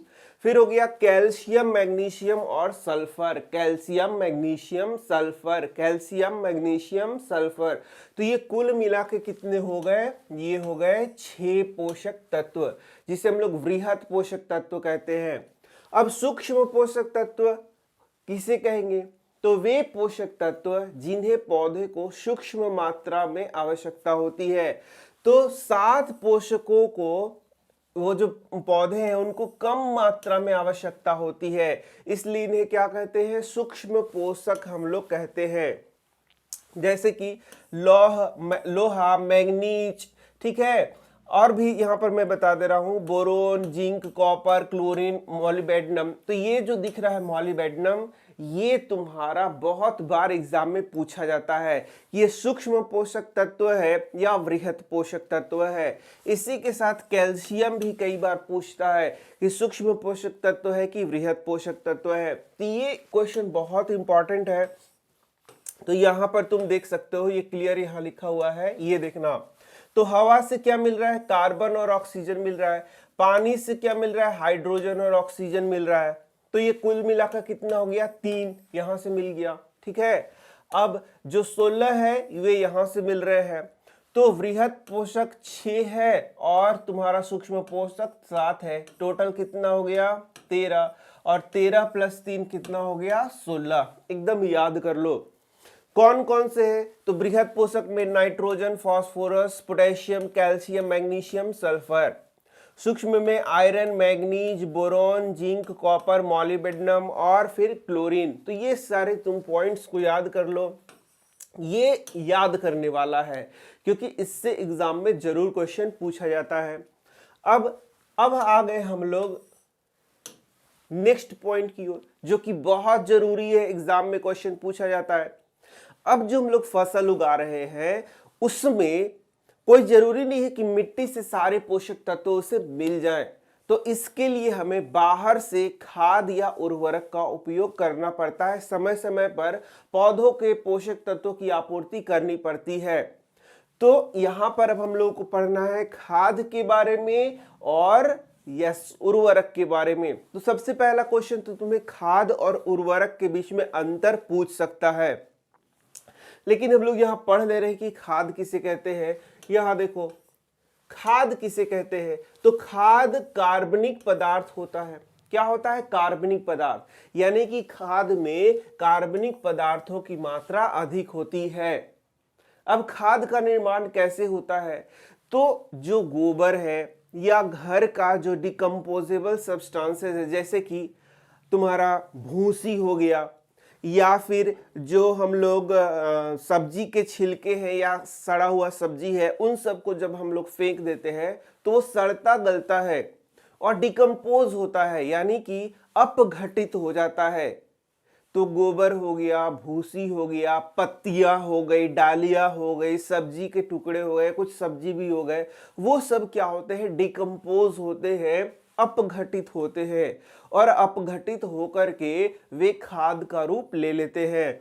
फिर हो गया कैल्शियम, मैग्नीशियम और sulphur. Calcium, magnesium, sulphur, calcium, magnesium, sulphur. तो ये कुल मिला के कितने हो गए, ये हो गए 6 पोषक तत्व, जिसे हम लोग वृहत पोषक तत्व कहते हैं। अब सूक्ष्म पोषक तत्व किसे कहेंगे, तो वे पोषक तत्व जिन्हें पौधे को सूक्ष्म मात्रा में आवश्यकता होती है। तो 7 पोषकों को वो जो पौधे हैं उनको कम मात्रा में आवश्यकता होती है, इसलिए इन्हें क्या कहते हैं, सूक्ष्म पोषक हम लोग कहते हैं। जैसे कि लोहा, मैग्नीज, ठीक है। और भी यहाँ पर मैं बता दे रहा हूँ, boron, zinc, copper, chlorine, molybdenum. तो ये जो दिख रहा है मॉलिब्डेनम, ये तुम्हारा बहुत बार एग्जाम में पूछा जाता है, ये सूक्ष्म पोषक तत्व है या वृहत पोषक तत्व है। इसी के साथ कैल्शियम भी कई बार पूछता है कि सूक्ष्म पोषक तत्व है कि वृहत पोषक तत्व है। तो ये क्वेश्चन बहुत इंपॉर्टेंट है। तो यहाँ पर तुम देख सकते हो, ये क्लियर यहाँ लिखा हुआ है, ये देखना। तो हवा से क्या मिल रहा है, कार्बन और ऑक्सीजन मिल रहा है। पानी से क्या मिल रहा है, हाइड्रोजन और ऑक्सीजन मिल रहा है। तो ये कुल मिलाकर कितना हो गया, 3 यहां से मिल गया, ठीक है। अब जो 16 है वे यहां से मिल रहे हैं। तो वृहत पोषक 6 है और तुम्हारा सूक्ष्म पोषक 7 है। टोटल कितना हो गया, 13। और 13 + 3 कितना हो गया, 16। एकदम याद कर लो। कौन कौन से है? तो बृहद पोषक में nitrogen, phosphorus, potassium, calcium, magnesium, sulphur. सूक्ष्म में iron, manganese, boron, zinc, copper, molybdenum और फिर क्लोरीन। तो ये सारे तुम पॉइंट्स को याद कर लो। ये याद करने वाला है क्योंकि इससे एग्जाम में जरूर क्वेश्चन पूछा जाता है। अब आ गए हम लोग नेक्स्ट पॉइंट की ओर, जो कि बहुत जरूरी है, एग्जाम में क्वेश्चन पूछा जाता है। अब जो हम लोग फसल उगा रहे हैं उसमें कोई जरूरी नहीं है कि मिट्टी से सारे पोषक तत्व उसे मिल जाएं। तो इसके लिए हमें बाहर से खाद या उर्वरक का उपयोग करना पड़ता है। समय समय पर पौधों के पोषक तत्वों की आपूर्ति करनी पड़ती है। तो यहां पर अब हम लोगों को पढ़ना है खाद के बारे में और उर्वरक के बारे में। तो सबसे पहला क्वेश्चन तो तुम्हें खाद और उर्वरक के बीच में अंतर पूछ सकता है, लेकिन हम लोग यहां पढ़ ले रहे हैं कि खाद किसे कहते हैं। यहां देखो खाद किसे कहते हैं, तो खाद कार्बनिक पदार्थ होता है। क्या होता है? कार्बनिक पदार्थ, यानी कि खाद में कार्बनिक पदार्थों की मात्रा अधिक होती है। अब खाद का निर्माण कैसे होता है? तो जो गोबर है या घर का जो डिकम्पोजेबल सब्सटेंसेस है, जैसे कि तुम्हारा भूसी हो गया, या फिर जो हम लोग सब्जी के छिलके हैं या सड़ा हुआ सब्जी है, उन सब को जब हम लोग फेंक देते हैं तो वो सड़ता गलता है और डिकम्पोज होता है, यानी कि अपघटित हो जाता है। तो गोबर हो गया, भूसी हो गया, पत्तियां हो गई, डालियां हो गई, सब्जी के टुकड़े हो गए, कुछ सब्जी भी हो गए, वो सब क्या होते हैं? डिकम्पोज होते हैं, अपघटित होते हैं और अपघटित होकर के वे खाद का रूप ले लेते हैं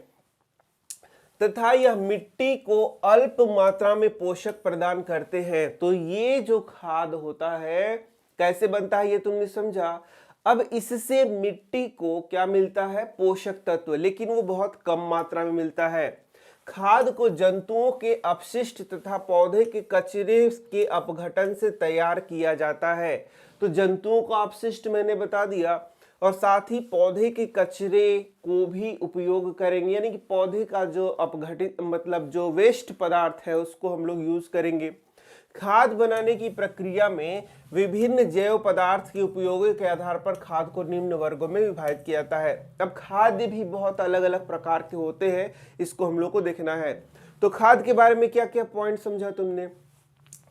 तथा यह मिट्टी को अल्प मात्रा में पोषक प्रदान करते हैं। तो ये जो खाद होता है कैसे बनता है ये तुमने समझा। अब इससे मिट्टी को क्या मिलता है? पोषक तत्व, लेकिन वो बहुत कम मात्रा में मिलता है। खाद को जंतुओं के अपशिष्ट तथा पौधे के कचरे के अपघटन से तैयार किया जाता है। तो जंतुओं का अपशिष्ट मैंने बता दिया, और साथ ही पौधे के कचरे को भी उपयोग करेंगे, यानी कि पौधे का जो अपघटित मतलब जो वेस्ट पदार्थ है उसको हम लोग यूज करेंगे। खाद बनाने की प्रक्रिया में विभिन्न जैव पदार्थ के उपयोग के आधार पर खाद को निम्न वर्गों में विभाजित किया जाता है। अब खाद्य भी बहुत अलग अलग प्रकार के होते हैं, इसको हम लोग को देखना है। तो खाद के बारे में क्या क्या पॉइंट समझा तुमने?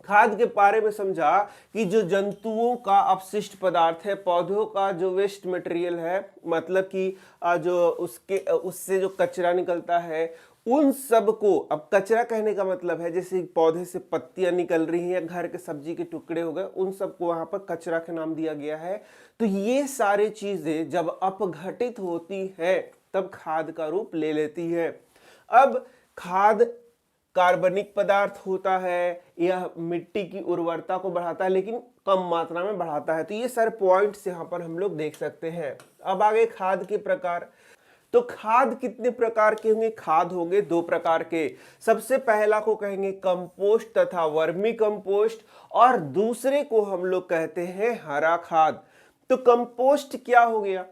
खाद के बारे में समझा कि जो जंतुओं का अपशिष्ट पदार्थ है, पौधों का जो वेस्ट मटेरियल है, मतलब कि जो उससे जो कचरा निकलता है, उन सब को, अब कचरा कहने का मतलब है जैसे पौधे से पत्तियां निकल रही हैं या घर के सब्जी के टुकड़े हो गए, उन सबको वहां पर कचरा का नाम दिया गया है। तो ये सारी चीजें जब अपघटित होती है तब खाद का रूप ले लेती है। अब खाद कार्बनिक पदार्थ होता है, यह मिट्टी की उर्वरता को बढ़ाता है लेकिन कम मात्रा में बढ़ाता है। तो ये सारे पॉइंट्स यहाँ पर हम लोग देख सकते हैं। अब आगे खाद के प्रकार। तो खाद कितने प्रकार के होंगे? खाद होंगे दो प्रकार के। सबसे पहला को कहेंगे कंपोस्ट तथा वर्मी कंपोस्ट, और दूसरे को हम लोग कहते हैं हरा खाद। तो कंपोस्ट क्या हो गया?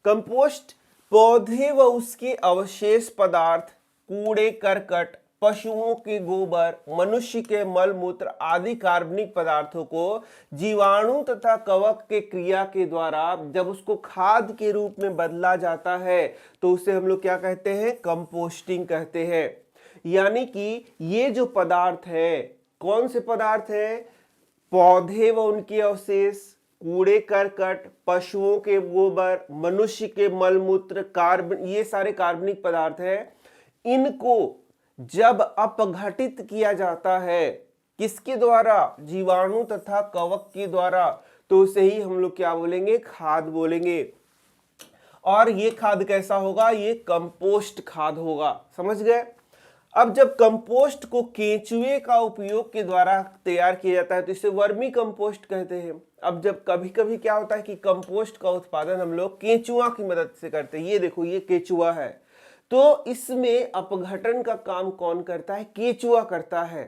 कंपोस्ट पौधे व उसके अवशेष पदार्थ, कूड़े करकट, पशुओं के गोबर, मनुष्य के मल मूत्र आदि कार्बनिक पदार्थों को जीवाणु तथा कवक के क्रिया के द्वारा जब उसको खाद के रूप में बदला जाता है तो उसे हम लोग क्या कहते हैं? कंपोस्टिंग कहते हैं। यानी कि ये जो पदार्थ है, कौन से पदार्थ है? पौधे व उनके अवशेष, कूड़े करकट, पशुओं के गोबर, मनुष्य के मल मूत्र, कार्बन, ये सारे कार्बनिक पदार्थ है। इनको जब अपघटित किया जाता है किसके द्वारा? जीवाणु तथा कवक के द्वारा, तो उसे ही हम लोग क्या बोलेंगे? खाद बोलेंगे। और ये खाद कैसा होगा? ये कंपोस्ट खाद होगा। समझ गए? अब जब कंपोस्ट को केंचुए का उपयोग के द्वारा तैयार किया जाता है तो इसे वर्मी कंपोस्ट कहते हैं। अब जब कभी कभी क्या होता है कि कंपोस्ट का उत्पादन हम लोग केंचुआ की मदद से करते हैं। ये देखो, ये केंचुआ है, तो इसमें अपघटन का काम कौन करता है? केंचुआ करता है।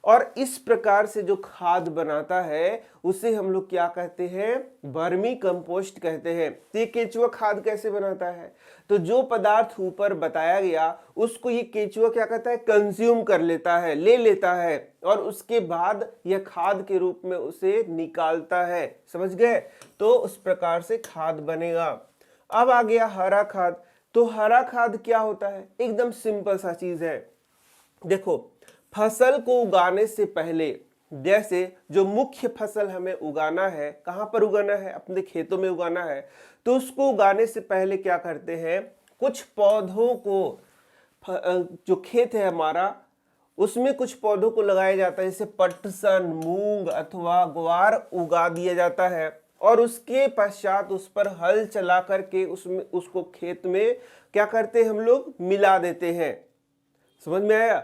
और इस प्रकार से जो खाद बनाता है उसे हम लोग क्या कहते हैं, वर्मी कंपोस्ट कहते हैं। तो ये केचुआ खाद कैसे बनाता है, तो जो पदार्थ ऊपर बताया गया उसको ये केचुआ क्या कहता है, कंज्यूम कर लेता है, ले लेता है, और उसके बाद यह खाद के रूप में उसे निकालता है। समझ गए, तो उस प्रकार से खाद बनेगा। अब आ गया हरा खाद। तो हरा खाद क्या होता है, एकदम सिंपल सा चीज है। देखो, फसल को उगाने से पहले, जैसे जो मुख्य फसल हमें उगाना है, कहां पर उगाना है, अपने खेतों में उगाना है, तो उसको उगाने से पहले क्या करते हैं, कुछ पौधों को, जो खेत है हमारा उसमें कुछ पौधों को लगाया जाता है, जैसे पटसन, मूंग अथवा ग्वार उगा दिया जाता है, और उसके पश्चात उस पर हल चला करके उसको खेत में क्या करते हैं, हम लोग मिला देते हैं। समझ में आया।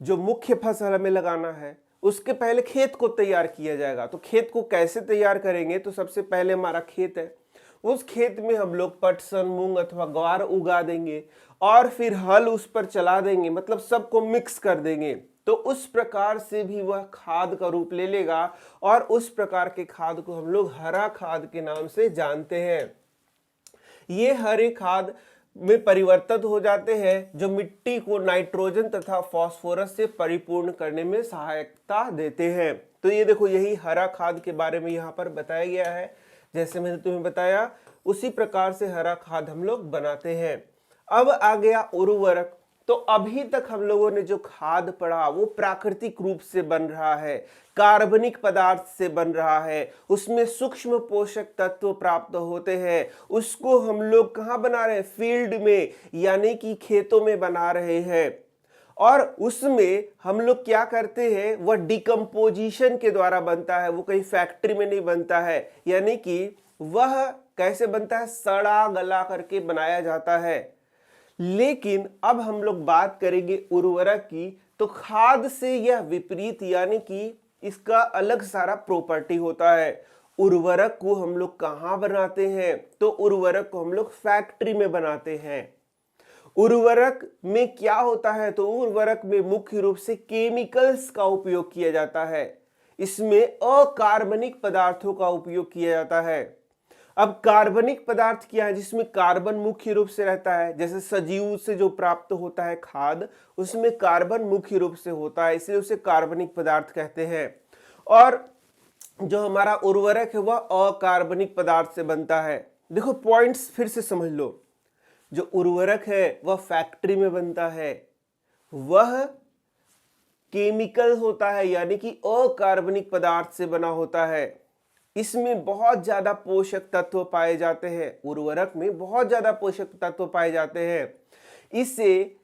जो मुख्य फसल हमें लगाना है उसके पहले खेत को तैयार किया जाएगा। तो खेत को कैसे तैयार करेंगे, तो सबसे पहले हमारा खेत है, उस खेत में हम लोग पटसन, मूंग अथवा ग्वार उगा देंगे, और फिर हल उस पर चला देंगे, मतलब सबको मिक्स कर देंगे। तो उस प्रकार से भी वह खाद का रूप ले लेगा, और उस प्रकार के खाद को हम लोग हरा खाद के नाम से जानते हैं। ये हरे खाद में परिवर्तित हो जाते हैं, जो मिट्टी को नाइट्रोजन तथा फास्फोरस से परिपूर्ण करने में सहायता देते हैं। तो ये देखो, यही हरा खाद के बारे में यहाँ पर बताया गया है। जैसे मैंने तुम्हें बताया उसी प्रकार से हरा खाद हम लोग बनाते हैं। अब आ गया उर्वरक। तो अभी तक हम लोगों ने जो खाद पढ़ा वो प्राकृतिक रूप से बन रहा है, कार्बनिक पदार्थ से बन रहा है, उसमें सूक्ष्म पोषक तत्व प्राप्त होते हैं। उसको हम लोग कहाँ बना रहे हैं, फील्ड में, यानी कि खेतों में बना रहे हैं। और उसमें हम लोग क्या करते हैं, वह डिकम्पोजिशन के द्वारा बनता है, वो कहीं फैक्ट्री में नहीं बनता है, यानी कि वह कैसे बनता है, सड़ा गला करके बनाया जाता है। लेकिन अब हम लोग बात करेंगे उर्वरक की। तो खाद से यह विपरीत, यानी कि इसका अलग सारा प्रॉपर्टी होता है। उर्वरक को हम लोग कहाँ बनाते हैं, तो उर्वरक को हम लोग फैक्ट्री में बनाते हैं। उर्वरक में क्या होता है, तो उर्वरक में मुख्य रूप से केमिकल्स का उपयोग किया जाता है। इसमें अकार्बनिक पदार्थों का उपयोग किया जाता है। अब कार्बनिक पदार्थ क्या है, जिसमें कार्बन मुख्य रूप से रहता है, जैसे सजीव से जो प्राप्त होता है खाद, उसमें कार्बन मुख्य रूप से होता है, इसलिए उसे कार्बनिक पदार्थ कहते हैं। और जो हमारा उर्वरक है वह अकार्बनिक पदार्थ से बनता है। देखो, पॉइंट्स फिर से समझ लो। जो उर्वरक है वह फैक्ट्री में बनता है, वह केमिकल होता है, यानी कि अकार्बनिक पदार्थ से बना होता है। इसमें बहुत ज्यादा पोषक तत्व पाए जाते हैं, उर्वरक में बहुत ज्यादा पोषक तत्व पाए जाते हैं। इसे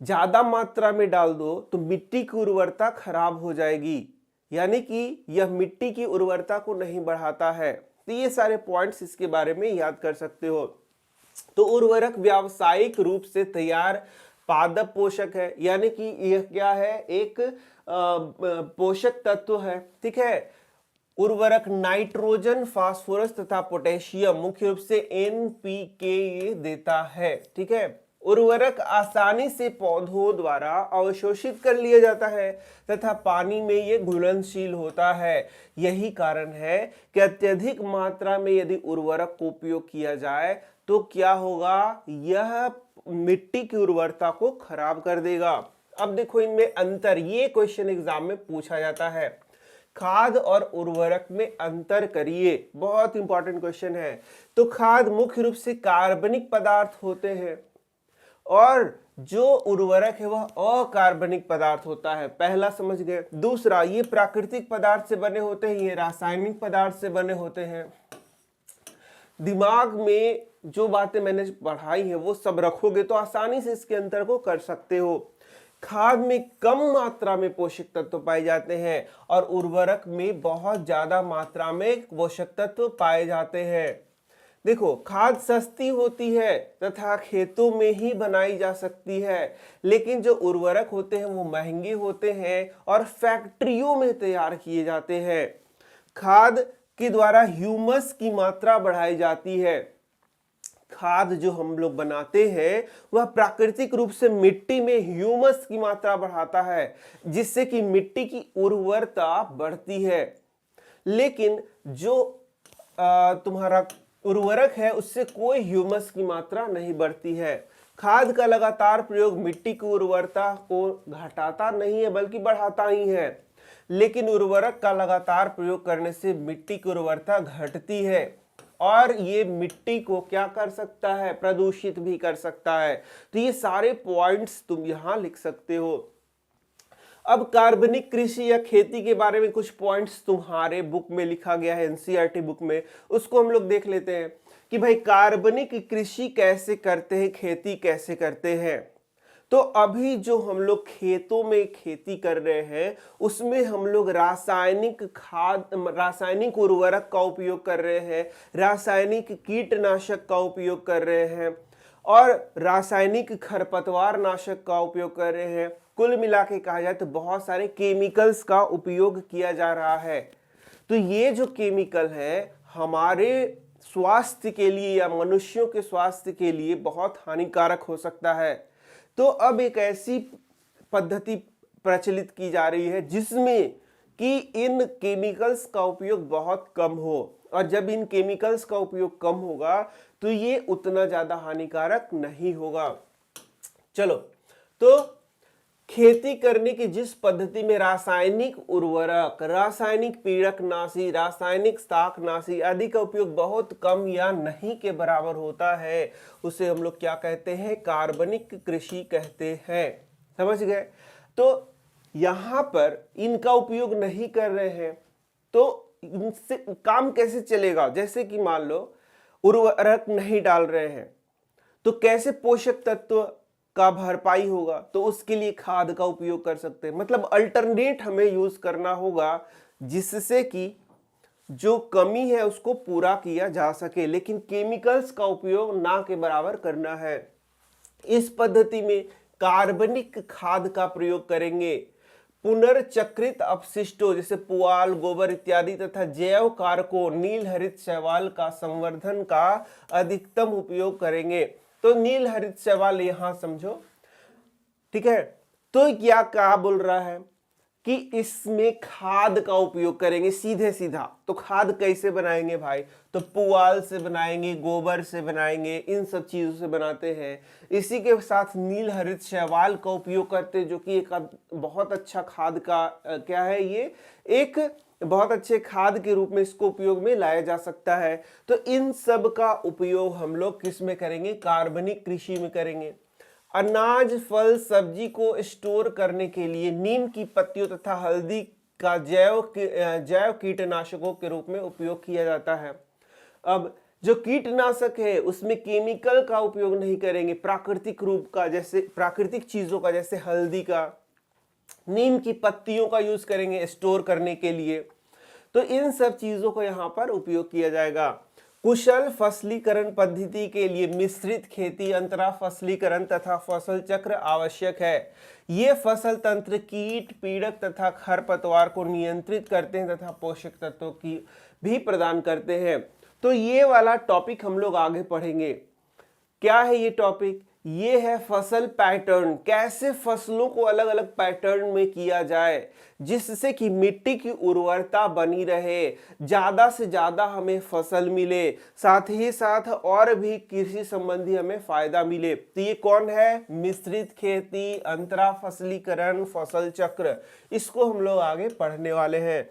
ज्यादा मात्रा में डाल दो तो मिट्टी की उर्वरता खराब हो जाएगी, यानी कि यह मिट्टी की उर्वरता को नहीं बढ़ाता है। तो ये सारे पॉइंट्स इसके बारे में याद कर सकते हो। तो उर्वरक व्यावसायिक रूप से तैयार पादप पोषक है, यानी कि यह क्या है, एक पोषक तत्व है। ठीक है। उर्वरक नाइट्रोजन, फास्फोरस तथा पोटेशियम, मुख्य रूप से NPK देता है। ठीक है। उर्वरक आसानी से पौधों द्वारा अवशोषित कर लिया जाता है तथा पानी में ये घुलनशील होता है। यही कारण है कि अत्यधिक मात्रा में यदि उर्वरक को उपयोग किया जाए तो क्या होगा, यह मिट्टी की उर्वरता को खराब कर देगा। अब देखो इनमें अंतर, ये क्वेश्चन एग्जाम में पूछा जाता है, खाद और उर्वरक में अंतर करिए, बहुत इंपॉर्टेंट क्वेश्चन है। तो खाद मुख्य रूप से कार्बनिक पदार्थ होते हैं, और जो उर्वरक है वह अकार्बनिक पदार्थ होता है। पहला समझ गए। दूसरा, ये प्राकृतिक पदार्थ से बने होते हैं, ये रासायनिक पदार्थ से बने होते हैं। दिमाग में जो बातें मैंने पढ़ाई है वो सब रखोगे तो आसानी से इसके अंतर को कर सकते हो। खाद में कम मात्रा में पोषक तत्व पाए जाते हैं और उर्वरक में बहुत ज्यादा मात्रा में पोषक तत्व पाए जाते हैं। देखो, खाद सस्ती होती है तथा खेतों में ही बनाई जा सकती है, लेकिन जो उर्वरक होते हैं वो महंगे होते हैं और फैक्ट्रियों में तैयार किए जाते हैं। खाद के द्वारा ह्यूमस की मात्रा बढ़ाई जाती है। खाद जो हम लोग बनाते हैं वह प्राकृतिक रूप से मिट्टी में ह्यूमस की मात्रा बढ़ाता है, जिससे कि मिट्टी की उर्वरता बढ़ती है। लेकिन जो तुम्हारा उर्वरक है उससे कोई ह्यूमस की मात्रा नहीं बढ़ती है। खाद का लगातार प्रयोग मिट्टी की उर्वरता को घटाता नहीं है बल्कि बढ़ाता ही है, लेकिन उर्वरक का लगातार प्रयोग करने से मिट्टी की उर्वरता घटती है और ये मिट्टी को क्या कर सकता है, प्रदूषित भी कर सकता है। तो ये सारे पॉइंट्स तुम यहां लिख सकते हो। अब कार्बनिक कृषि या खेती के बारे में कुछ पॉइंट्स तुम्हारे बुक में लिखा गया है, एनसीईआरटी बुक में, उसको हम लोग देख लेते हैं कि भाई कार्बनिक कृषि कैसे करते हैं, खेती कैसे करते हैं। तो अभी जो हम लोग खेतों में खेती कर रहे हैं उसमें हम लोग रासायनिक खाद, रासायनिक उर्वरक का उपयोग कर रहे हैं, रासायनिक कीटनाशक का उपयोग कर रहे हैं और रासायनिक खरपतवार नाशक का उपयोग कर रहे हैं। कुल मिला के कहा जाए तो बहुत सारे केमिकल्स का उपयोग किया जा रहा है। तो ये जो केमिकल है हमारे स्वास्थ्य के लिए या मनुष्यों के स्वास्थ्य के लिए बहुत हानिकारक हो सकता है। तो अब एक ऐसी पद्धति प्रचलित की जा रही है जिसमें कि इन केमिकल्स का उपयोग बहुत कम हो, और जब इन केमिकल्स का उपयोग कम होगा तो ये उतना ज्यादा हानिकारक नहीं होगा। चलो, तो खेती करने की जिस पद्धति में रासायनिक उर्वरक, रासायनिक पीड़कनाशी, रासायनिक शाकनाशी आदि का उपयोग बहुत कम या नहीं के बराबर होता है उसे हम लोग क्या कहते हैं, कार्बनिक कृषि कहते हैं। समझ गए? तो यहां पर इनका उपयोग नहीं कर रहे हैं तो इनसे काम कैसे चलेगा? जैसे कि मान लो उर्वरक नहीं डाल रहे हैं तो कैसे पोषक तत्व का भरपाई होगा? तो उसके लिए खाद का उपयोग कर सकते हैं। मतलब अल्टरनेट हमें यूज करना होगा जिससे कि जो कमी है उसको पूरा किया जा सके, लेकिन केमिकल्स का उपयोग ना के बराबर करना है। इस पद्धति में कार्बनिक खाद का प्रयोग करेंगे। पुनर्चक्रित अपशिष्टों जैसे पुआल, गोबर इत्यादि तथा जैव कारकों, नील हरित शैवाल का संवर्धन का अधिकतम उपयोग करेंगे। तो नील हरित शैवाल यहां समझो, ठीक है। तो क्या बोल रहा है कि इसमें खाद का उपयोग करेंगे सीधे सीधा। तो खाद कैसे बनाएंगे भाई? तो पुआल से बनाएंगे, गोबर से बनाएंगे, इन सब चीजों से बनाते हैं। इसी के साथ नील हरित शैवाल का उपयोग करते हैं जो कि एक बहुत अच्छा खाद का क्या है, ये एक बहुत अच्छे खाद के रूप में इसको उपयोग में लाया जा सकता है। तो इन सब का उपयोग हम लोग किस में करेंगे? कार्बनिक कृषि में करेंगे। अनाज, फल, सब्जी को स्टोर करने के लिए नीम की पत्तियों तथा हल्दी का जैव कीटनाशकों के रूप में उपयोग किया जाता है। अब जो कीटनाशक है उसमें केमिकल का उपयोग नहीं करेंगे, प्राकृतिक रूप का, जैसे प्राकृतिक चीजों का, जैसे हल्दी का, नीम की पत्तियों का यूज करेंगे स्टोर करने के लिए। तो इन सब चीजों को यहाँ पर उपयोग किया जाएगा। कुशल फसलीकरण पद्धति के लिए मिश्रित खेती, अंतरा फसलीकरण तथा फसल चक्र आवश्यक है। ये फसल तंत्र कीट, पीड़क तथा खरपतवार को नियंत्रित करते हैं तथा पोषक तत्वों की भी प्रदान करते हैं। तो ये वाला टॉपिक हम लोग आगे पढ़ेंगे। क्या है ये टॉपिक? ये है फसल पैटर्न, कैसे फसलों को अलग अलग पैटर्न में किया जाए जिससे कि मिट्टी की उर्वरता बनी रहे, ज्यादा से ज्यादा हमें फसल मिले, साथ ही साथ और भी कृषि संबंधी हमें फायदा मिले। तो ये कौन है? मिश्रित खेती, अंतरा फसलीकरण, फसल चक्र। इसको हम लोग आगे पढ़ने वाले हैं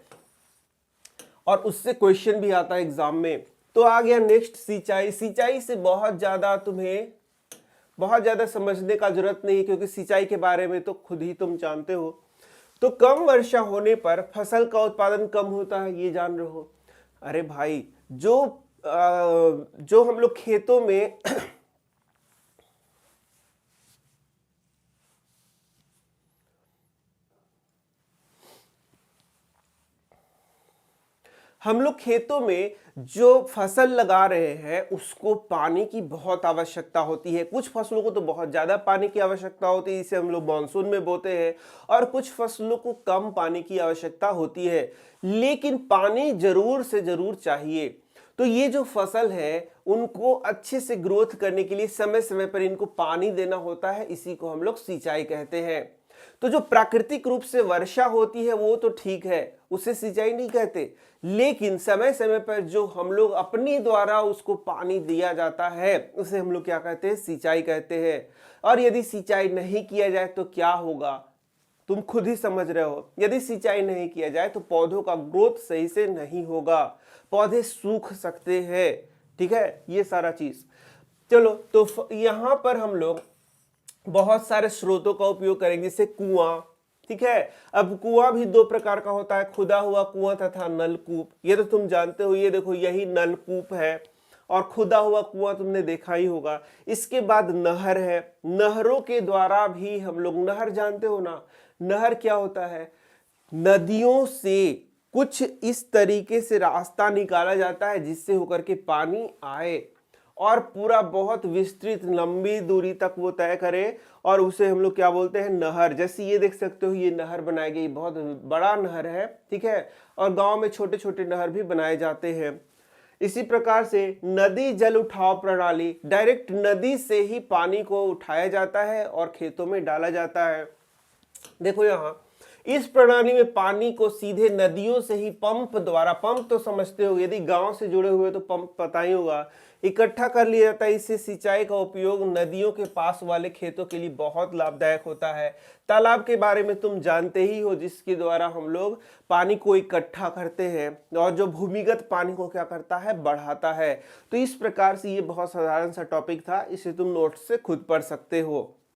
और उससे क्वेश्चन भी आता है एग्जाम में। तो आ गया नेक्स्ट सिंचाई। सिंचाई से बहुत ज्यादा समझने का जरूरत नहीं है क्योंकि सिंचाई के बारे में तो खुद ही तुम जानते हो। तो कम वर्षा होने पर फसल का उत्पादन कम होता है, ये जान रहे हो? अरे भाई, जो हम लोग खेतों में हम लोग खेतों में जो फसल लगा रहे हैं उसको पानी की बहुत आवश्यकता होती है। कुछ फसलों को तो बहुत ज्यादा पानी की आवश्यकता होती है, इसे हम लोग मानसून में बोते हैं, और कुछ फसलों को कम पानी की आवश्यकता होती है, लेकिन पानी जरूर से जरूर चाहिए। तो ये जो फसल है उनको अच्छे से ग्रोथ करने के लिए समय समय पर इनको पानी देना होता है, इसी को हम लोग सिंचाई कहते हैं। तो जो प्राकृतिक रूप से वर्षा होती है वो तो ठीक है, उसे सिंचाई नहीं कहते, लेकिन समय समय पर जो हम लोग अपने द्वारा उसको पानी दिया जाता है उसे हम लोग क्या कहते हैं, सिंचाई कहते हैं। और यदि सिंचाई नहीं किया जाए तो क्या होगा, तुम खुद ही समझ रहे हो। यदि सिंचाई नहीं किया जाए तो पौधों का ग्रोथ सही से नहीं होगा, पौधे सूख सकते हैं, ठीक है, ये सारा चीज। चलो, तो यहां पर हम लोग बहुत सारे स्रोतों का उपयोग करेंगे, जैसे कुआं, ठीक है। अब कुआं भी दो प्रकार का होता है, खुदा हुआ कुआं तथा नलकूप। ये तो तुम जानते हो, ये देखो यही नलकूप है, और खुदा हुआ कुआं तुमने देखा ही होगा। इसके बाद नहर है, नहरों के द्वारा भी हम लोग, नहर जानते हो ना, नहर क्या होता है, नदियों से कुछ इस तरीके से रास्ता निकाला जाता है जिससे होकर के पानी आए और पूरा बहुत विस्तृत लंबी दूरी तक वो तय करे, और उसे हम लोग क्या बोलते हैं, नहर। जैसे ये देख सकते हो, ये नहर बनाई गई, बहुत बड़ा नहर है, ठीक है। और गांव में छोटे छोटे नहर भी बनाए जाते हैं। इसी प्रकार से नदी जल उठाव प्रणाली, डायरेक्ट नदी से ही पानी को उठाया जाता है और खेतों में डाला जाता है। देखो यहाँ इस प्रणाली में पानी को सीधे नदियों से ही पंप द्वारा, पंप तो समझते हो, यदि गांव से जुड़े हुए तो पंप पता ही होगा, इकट्ठा कर लिया जाता है। इससे सिंचाई का उपयोग नदियों के पास वाले खेतों के लिए बहुत लाभदायक होता है। तालाब के बारे में तुम जानते ही हो, जिसके द्वारा हम लोग पानी को इकट्ठा करते हैं और जो भूमिगत पानी को क्या करता है, बढ़ाता है। तो इस प्रकार से ये बहुत साधारण सा टॉपिक था, इसे तुम नोट से खुद पढ़ सकते हो।